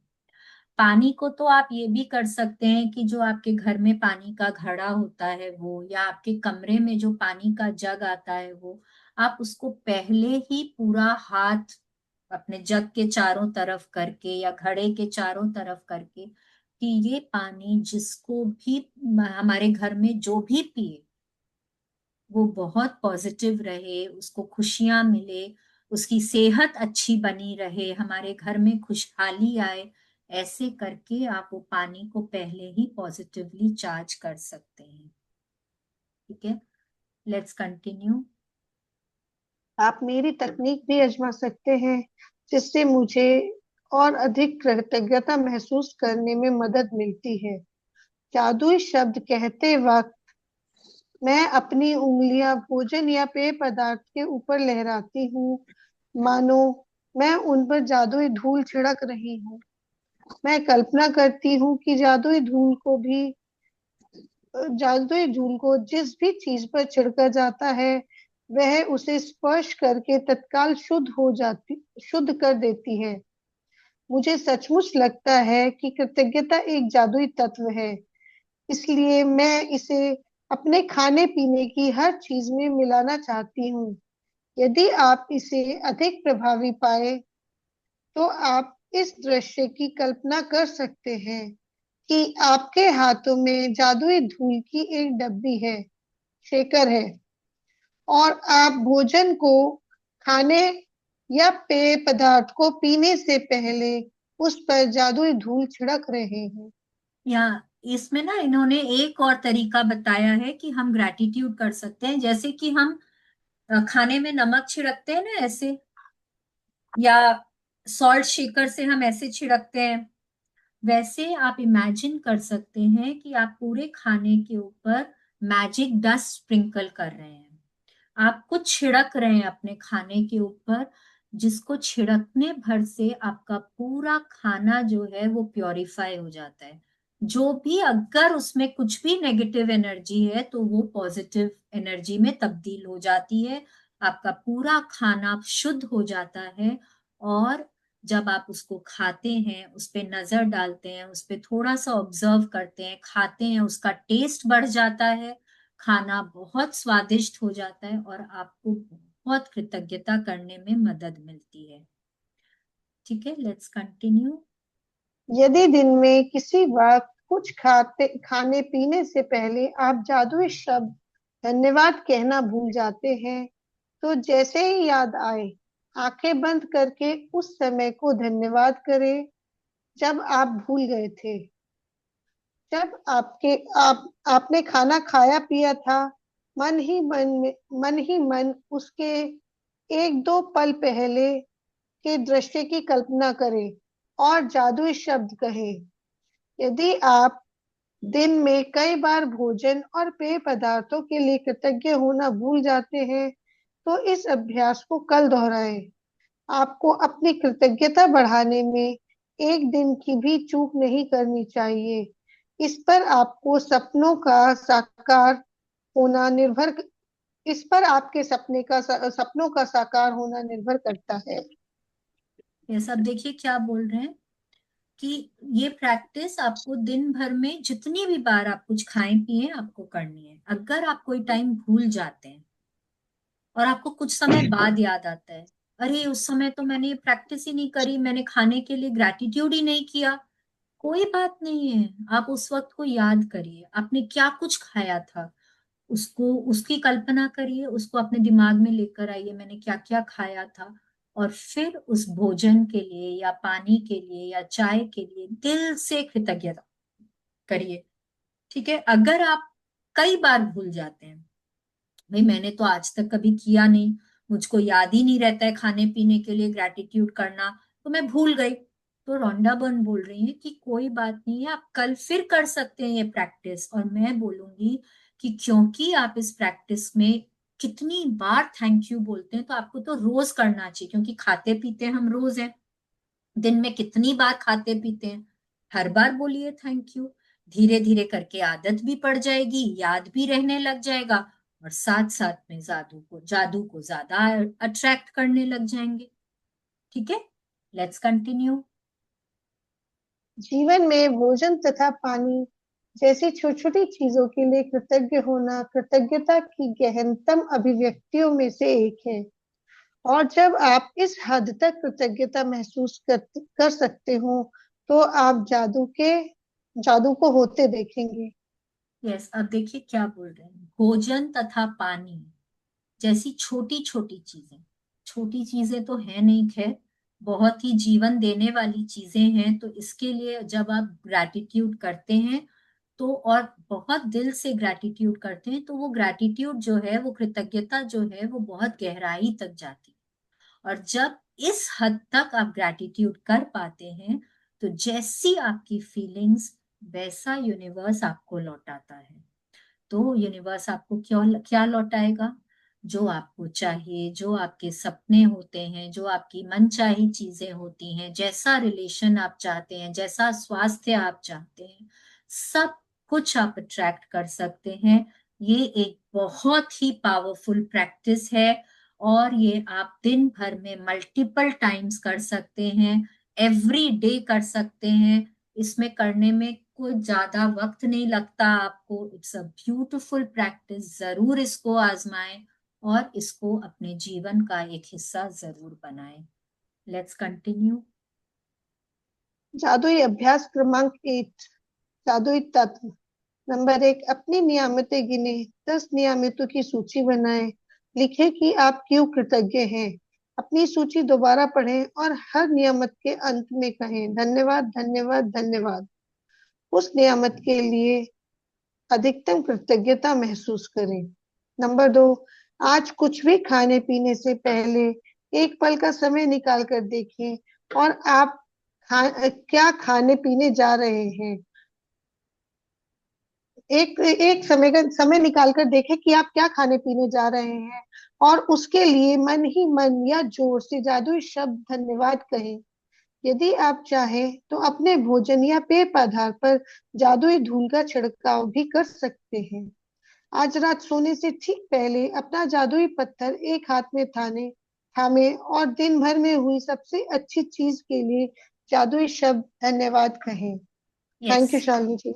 पानी को तो आप ये भी कर सकते हैं कि जो आपके घर में पानी का घड़ा होता है वो, या आपके कमरे में जो पानी का जग आता है वो, आप उसको पहले ही पूरा हाथ अपने जग के चारों तरफ करके या घड़े के चारों तरफ करके कि ये पानी जिसको भी हमारे घर में जो भी पिए वो बहुत पॉजिटिव रहे, उसको खुशियां मिले, उसकी सेहत अच्छी बनी रहे, हमारे घर में खुशहाली आए। ऐसे करके आप वो पानी को पहले ही पॉजिटिवली चार्ज कर सकते हैं। ठीक है, लेट्स कंटिन्यू। आप मेरी तकनीक भी आजमा सकते हैं, जिससे मुझे और अधिक कृतज्ञता महसूस करने में मदद मिलती है। जादुई शब्द कहते वक्त मैं अपनी उंगलियां भोजन या पेय पदार्थ के ऊपर लहराती हूँ, मानो मैं उन पर जादुई धूल छिड़क रही हूँ। मैं कल्पना करती हूँ कि जादुई धूल को जिस भी चीज पर छिड़का जाता है वह उसे स्पर्श करके तत्काल शुद्ध कर देती है। मुझे सचमुच लगता है कि कृतज्ञता एक जादुई तत्व है, इसलिए मैं इसे अपने खाने पीने की हर चीज में मिलाना चाहती हूँ। यदि आप इसे अधिक प्रभावी पाए तो आप इस दृश्य की कल्पना कर सकते हैं कि आपके हाथों में जादुई धूल की एक डब्बी है, शेकर है, और आप भोजन को खाने या पेय पदार्थ को पीने से पहले उस पर जादुई धूल छिड़क रहे हैं। या इसमें ना इन्होंने एक और तरीका बताया है कि हम ग्रैटिट्यूड कर सकते हैं, जैसे कि हम खाने में नमक छिड़कते हैं ना ऐसे, या सॉल्ट शेकर से हम ऐसे छिड़कते हैं, वैसे आप इमेजिन कर सकते हैं कि आप पूरे खाने के ऊपर मैजिक डस्ट स्प्रिंकल कर रहे हैं। आप कुछ छिड़क रहे हैं अपने खाने के ऊपर, जिसको छिड़कने भर से आपका पूरा खाना जो है वो प्योरीफाई हो जाता है। जो भी अगर उसमें कुछ भी नेगेटिव एनर्जी है तो वो पॉजिटिव एनर्जी में तब्दील हो जाती है। आपका पूरा खाना शुद्ध हो जाता है। और जब आप उसको खाते हैं, उस पे नजर डालते हैं, उस पे थोड़ा सा ऑब्जर्व करते हैं, खाते हैं, उसका टेस्ट बढ़ जाता है, खाना बहुत स्वादिष्ट हो जाता है और आपको बहुत कृतज्ञता करने में मदद मिलती है। ठीक है, लेट्स कंटिन्यू। यदि दिन में किसी वक्त कुछ खाने पीने से पहले आप जादुई शब्द धन्यवाद कहना भूल जाते हैं, तो जैसे ही याद आए आंखें बंद करके उस समय को धन्यवाद करें जब आप भूल गए थे। जब आपने खाना खाया पिया था, मन ही मन उसके एक दो पल पहले के दृश्य की कल्पना करें और जादुई शब्द कहें। यदि आप दिन में कई बार भोजन और पेय पदार्थों के लिए कृतज्ञ होना भूल जाते हैं, तो इस अभ्यास को कल दोहराएं। आपको अपनी कृतज्ञता बढ़ाने में एक दिन की भी चूक नहीं करनी चाहिए। इस पर आपको सपनों का साकार होना निर्भर इस पर आपके सपनों का साकार होना निर्भर करता है। ये सब देखिए क्या बोल रहे हैं कि ये प्रैक्टिस आपको दिन भर में जितनी भी बार आप कुछ खाएं पिए आपको करनी है। अगर आप कोई टाइम भूल जाते हैं और आपको कुछ समय बाद याद आता है, अरे उस समय तो मैंने ये प्रैक्टिस ही नहीं करी, मैंने खाने के लिए ग्रैटिट्यूड ही नहीं किया, कोई बात नहीं है। आप उस वक्त को याद करिए, आपने क्या कुछ खाया था, उसको उसकी कल्पना करिए, उसको अपने दिमाग में लेकर आइए, मैंने क्या क्या खाया था। और फिर उस भोजन के लिए या पानी के लिए या चाय के लिए दिल से कृतज्ञता करिए। ठीक है। अगर आप कई बार भूल जाते हैं, भाई मैंने तो आज तक कभी किया नहीं, मुझको याद ही नहीं रहता है खाने पीने के लिए ग्रैटिट्यूड करना, तो मैं भूल गई, तो रोंडा बर्न बोल रही है कि कोई बात नहीं है, आप कल फिर कर सकते हैं ये प्रैक्टिस। और मैं बोलूंगी कि क्योंकि आप इस प्रैक्टिस में कितनी बार थैंक यू बोलते हैं, तो आपको तो रोज करना चाहिए, क्योंकि खाते पीते हम रोज हैं, दिन में कितनी बार खाते पीते हैं, हर बार बोलिए थैंक यू। धीरे धीरे करके आदत भी पड़ जाएगी, याद भी रहने लग जाएगा, और साथ साथ में जादू को ज्यादा अट्रैक्ट करने लग जाएंगे। ठीक है, लेट्स कंटिन्यू। जीवन में भोजन तथा पानी जैसी छोटी छोटी चीजों के लिए कृतज्ञ होना कृतज्ञता की गहनतम अभिव्यक्तियों में से एक है। और जब आप इस हद तक कृतज्ञता महसूस कर सकते हो तो आप जादू को होते देखेंगे। यस, अब देखिए क्या बोल रहे हैं, भोजन तथा पानी जैसी छोटी छोटी चीजें, छोटी चीजें तो है नहीं, खैर बहुत ही जीवन देने वाली चीजें हैं। तो इसके लिए जब आप ग्रैटिट्यूड करते हैं, तो और बहुत दिल से ग्रैटिट्यूड करते हैं, तो वो ग्रैटिट्यूड जो है, वो कृतज्ञता जो है, वो बहुत गहराई तक जाती है। और जब इस हद तक आप ग्रैटिट्यूड कर पाते हैं, तो जैसी आपकी फीलिंग्स वैसा यूनिवर्स आपको लौटाता है। तो यूनिवर्स आपको क्यों क्या लौटाएगा, जो आपको चाहिए, जो आपके सपने होते हैं, जो आपकी मनचाही चीजें होती हैं, जैसा रिलेशन आप चाहते हैं, जैसा स्वास्थ्य आप चाहते हैं, सब कुछ आप अट्रैक्ट कर सकते हैं। ये एक बहुत ही पावरफुल प्रैक्टिस है, और ये आप दिन भर में मल्टीपल टाइम्स कर सकते हैं, एवरी डे कर सकते हैं। इसमें करने में कोई ज्यादा वक्त नहीं लगता आपको। इट्स अ ब्यूटीफुल प्रैक्टिस, जरूर इसको आजमाएं और इसको अपने जीवन का एक हिस्सा जरूर बनाएं। Let's continue. जादुई अभ्यास क्रमांक 8। जादुई तत्व नंबर 1, अपनी नियामतें गिने। 10 नियामतों की सूची बनाएं। लिखें कि आप क्यों कृतज्ञ हैं। अपनी सूची दोबारा पढ़ें और हर नियामत के अंत में कहें धन्यवाद धन्यवाद धन्यवाद। उस नियामत के लिए अधिकतम कृतज्ञता महसूस करें। नंबर 2, आज कुछ भी खाने पीने से पहले एक पल का समय निकाल कर देखें और आप क्या खाने पीने जा रहे हैं। एक एक समय निकाल कर देखें कि आप क्या खाने पीने जा रहे हैं, और उसके लिए मन ही मन या जोर से जादुई शब्द धन्यवाद कहें। यदि आप चाहें तो अपने भोजन या पेय पदार्थ पर जादुई धूल का छिड़काव भी कर सकते हैं। आज रात सोने से ठीक पहले अपना जादुई पत्थर एक हाथ में थामे और दिन भर में हुई सबसे अच्छी चीज के लिए जादुई शब्द धन्यवाद कहें। Yes, thank you Shalini ji.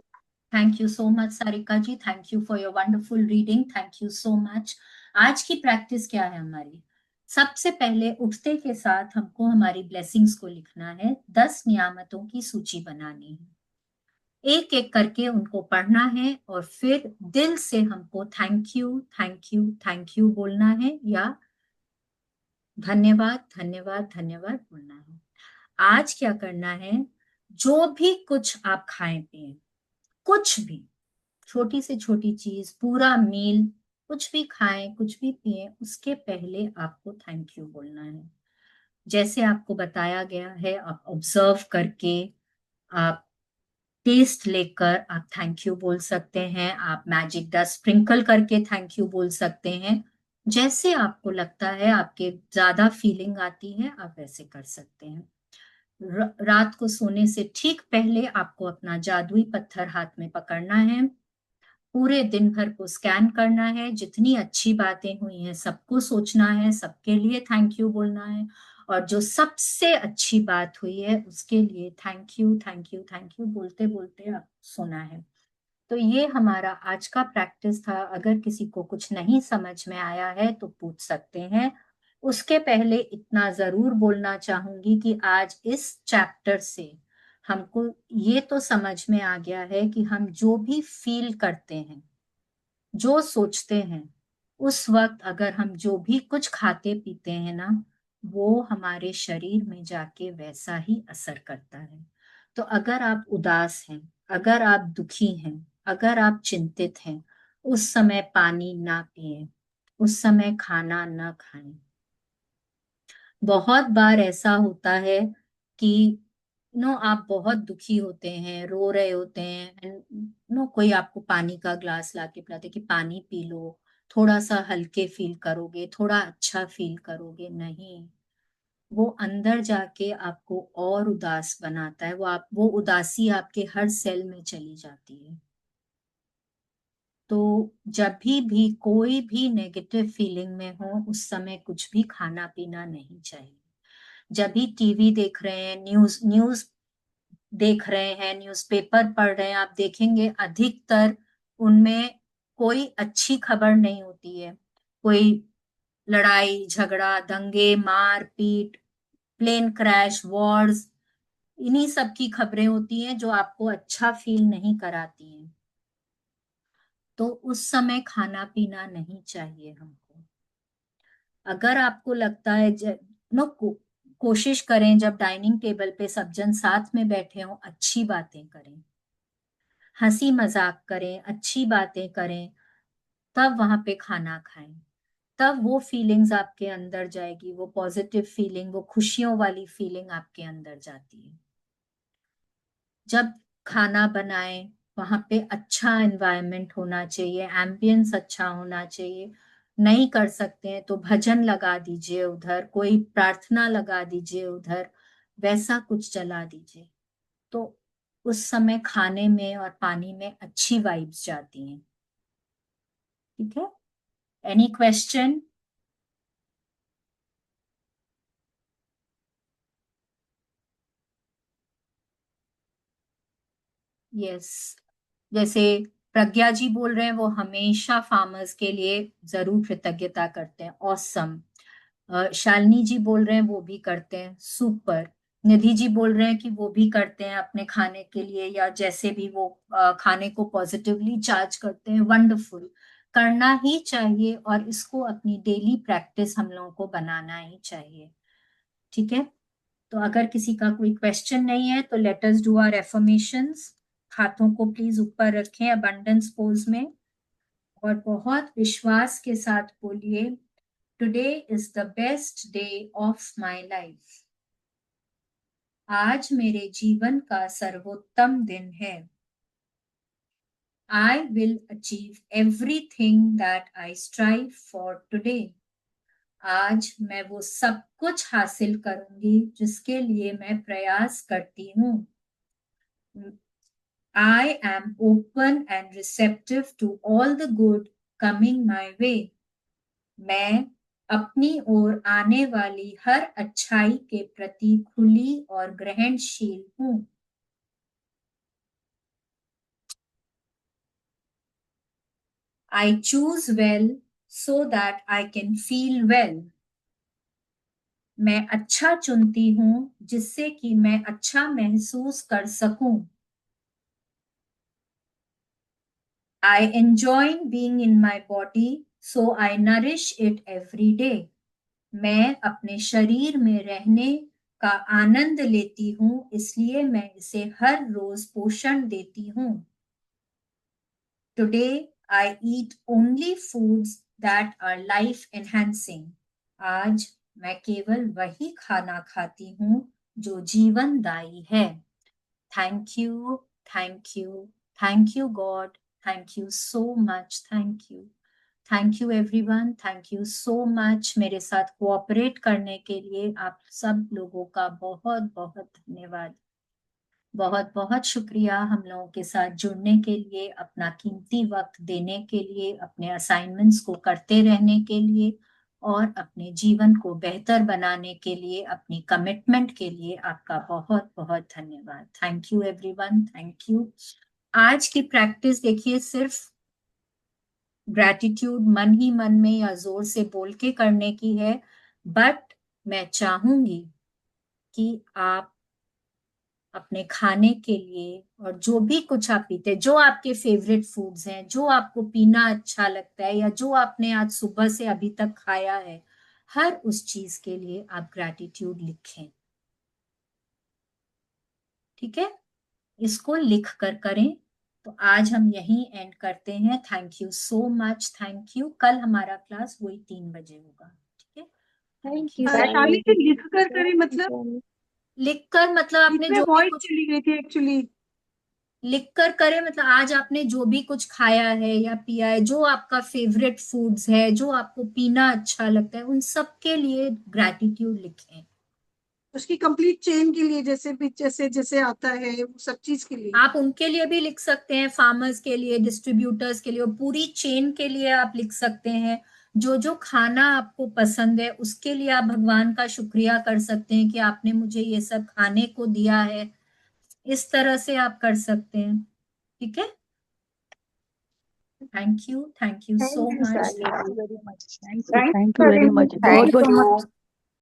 Thank you so much Sarika ji, thank you for your wonderful reading, thank you so much. आज की प्रैक्टिस क्या है हमारी, सबसे पहले उठते के साथ हमको हमारी ब्लेसिंग्स को लिखना है, 10 नियामतों की सूची बनानी है, एक एक करके उनको पढ़ना है, और फिर दिल से हमको thank you thank you thank you बोलना है, या धन्यवाद धन्यवाद धन्यवाद बोलना है। आज क्या करना है, जो भी कुछ आप खाएं पिए, कुछ भी छोटी से छोटी चीज, पूरा मील, कुछ भी खाएं कुछ भी पिए, उसके पहले आपको थैंक यू बोलना है। जैसे आपको बताया गया है, आप ऑब्जर्व करके, आप टेस्ट लेकर आप थैंक यू बोल सकते हैं, आप मैजिक डस्ट स्प्रिंकल करके थैंक यू बोल सकते हैं। जैसे आपको लगता है, आपके ज्यादा फीलिंग आती है, आप वैसे कर सकते हैं। रात को सोने से ठीक पहले आपको अपना जादुई पत्थर हाथ में पकड़ना है, पूरे दिन भर को स्कैन करना है, जितनी अच्छी बातें हुई हैं सबको सोचना है, सबके लिए थैंक यू बोलना है, और जो सबसे अच्छी बात हुई है उसके लिए thank you thank you thank you बोलते बोलते आप सुना है। तो ये हमारा आज का प्रैक्टिस था। अगर किसी को कुछ नहीं समझ में आया है तो पूछ सकते हैं। उसके पहले इतना जरूर बोलना चाहूंगी कि आज इस चैप्टर से हमको ये तो समझ में आ गया है कि हम जो भी फील करते हैं, जो सोचते हैं, उस वक्त अगर हम जो भी कुछ खाते पीते हैं ना, वो हमारे शरीर में जाके वैसा ही असर करता है। तो अगर आप उदास हैं, अगर आप दुखी हैं, अगर आप चिंतित हैं, उस समय पानी ना पिएं, उस समय खाना ना खाएं। बहुत बार ऐसा होता है कि आप बहुत दुखी होते हैं, रो रहे होते हैं, कोई आपको पानी का ग्लास ला के पिलाते कि पानी पी लो, थोड़ा सा हल्के फील करोगे, थोड़ा अच्छा फील करोगे। नहीं, वो अंदर जाके आपको और उदास बनाता है। वो उदासी आपके हर सेल में चली जाती है। तो जब भी कोई भी नेगेटिव फीलिंग में हो, उस समय कुछ भी खाना पीना नहीं चाहिए। जब भी टीवी देख रहे हैं, न्यूज देख रहे हैं, न्यूज़पेपर पढ़ रहे हैं, आप देखेंगे अधिकतर उनमें कोई अच्छी खबर नहीं होती है। कोई लड़ाई झगड़ा, दंगे, मार पीट, प्लेन क्रैश, वॉर्स, इन्हीं सब की खबरें होती हैं जो आपको अच्छा फील नहीं कराती हैं। तो उस समय खाना पीना नहीं चाहिए हमको। अगर आपको लगता है कोशिश करें जब डाइनिंग टेबल पे सब जन साथ में बैठे हों, अच्छी बातें करें, हंसी मजाक करें, अच्छी बातें करें, तब वहां पे खाना खाएं। तब वो फीलिंग्स आपके अंदर जाएगी, वो पॉजिटिव फीलिंग, वो खुशियों वाली फीलिंग आपके अंदर जाती है। जब खाना बनाएं, वहां पे अच्छा एनवायरनमेंट होना चाहिए, एम्बियंस अच्छा होना चाहिए। नहीं कर सकते हैं तो भजन लगा दीजिए, उधर कोई प्रार्थना लगा दीजिए, उधर वैसा कुछ चला दीजिए। तो उस समय खाने में और पानी में अच्छी वाइब्स जाती हैं। ठीक है? Any question? यस, जैसे प्रज्ञा जी बोल रहे हैं, वो हमेशा फार्मर्स के लिए जरूर कृतज्ञता करते हैं। ऑसम। शालिनी जी बोल रहे हैं वो भी करते हैं। सुपर। निधि जी बोल रहे हैं कि वो भी करते हैं अपने खाने के लिए, या जैसे भी वो खाने को पॉजिटिवली चार्ज करते हैं। वंडरफुल, करना ही चाहिए और इसको अपनी डेली प्रैक्टिस हम लोगों को बनाना ही चाहिए। ठीक है? तो अगर किसी का कोई क्वेश्चन नहीं है तो let us do our affirmations. हाथों को प्लीज ऊपर रखें अबंडेंस पोज में और बहुत विश्वास के साथ बोलिए, today is the best day of my life. आज मेरे जीवन का सर्वोत्तम दिन है। I will achieve everything that I strive for today. आज मैं वो सब कुछ हासिल करूंगी जिसके लिए मैं प्रयास करती हूँ। I am open and receptive to all the good coming my way. मैं अपनी ओर आने वाली हर अच्छाई के प्रति खुली और ग्रहणशील हूँ। I choose well so that I can feel well. मैं अच्छा चुनती हूँ जिससे कि मैं अच्छा महसूस कर सकूं। I enjoy being in my body, so I nourish it every day. मैं अपने शरीर में रहने का आनंद लेती हूँ, इसलिए मैं इसे हर रोज पोषण देती हूँ। Today I eat only foods that are life enhancing. आज मैं केवल वही खाना खाती हूँ जो जीवनदायी है। Thank you, thank you, thank you God, thank you so much, thank you. Thank you everyone, thank you so much. मेरे साथ कोऑपरेट करने के लिए आप सब लोगों का बहुत बहुत धन्यवाद। बहुत बहुत शुक्रिया हम लोगों के साथ जुड़ने के लिए, अपना कीमती वक्त देने के लिए, अपने असाइनमेंट्स को करते रहने के लिए। और अपने जीवन को बेहतर बनाने के लिए, अपनी कमिटमेंट के लिए आपका बहुत बहुत धन्यवाद। Thank you everyone, thank you. आज की प्रैक्टिस देखिए सिर्फ ग्रैटिट्यूड मन ही मन में या जोर से बोल के करने की है, बट मैं चाहूंगी कि आप अपने खाने के लिए और जो भी कुछ आप पीते हैं, जो आपके फेवरेट फूड्स हैं, जो आपको पीना अच्छा लगता है या जो आपने आज सुबह से अभी तक खाया है, हर उस चीज के लिए आप ग्रैटिट्यूड लिखें। ठीक है, इसको लिख कर करें। तो आज हम यहीं एंड करते हैं। Thank you so much, thank you. कल हमारा क्लास वही 3 बजे होगा। ठीक है, thank thank you you. Vaishali ji लिख कर करें मतलब लिखकर मतलब बीच आपने में जो भी वॉइस कुछ चली गई थी एक्चुअली। लिखकर करें, मतलब आज आपने जो भी कुछ खाया है या पिया है, जो आपका फेवरेट फूड्स है, जो आपको पीना अच्छा लगता है, उन सब के लिए ग्रैटिट्यूड लिखें। उसकी कंप्लीट चेन के लिए, जैसे भी जैसे जैसे आता है वो सब चीज के लिए। आप उनके लिए भी लिख सकते हैं, फार्मर्स के लिए, डिस्ट्रीब्यूटर्स के लिए, और पूरी चेन के लिए आप लिख सकते हैं। जो जो खाना आपको पसंद है उसके लिए आप भगवान का शुक्रिया कर सकते हैं कि आपने मुझे ये सब खाने को दिया है। इस तरह से आप कर सकते हैं। ठीक है, thank you so thank you much. साली, very much. Thank Thank you very much. You बहुत बहुत सो मच।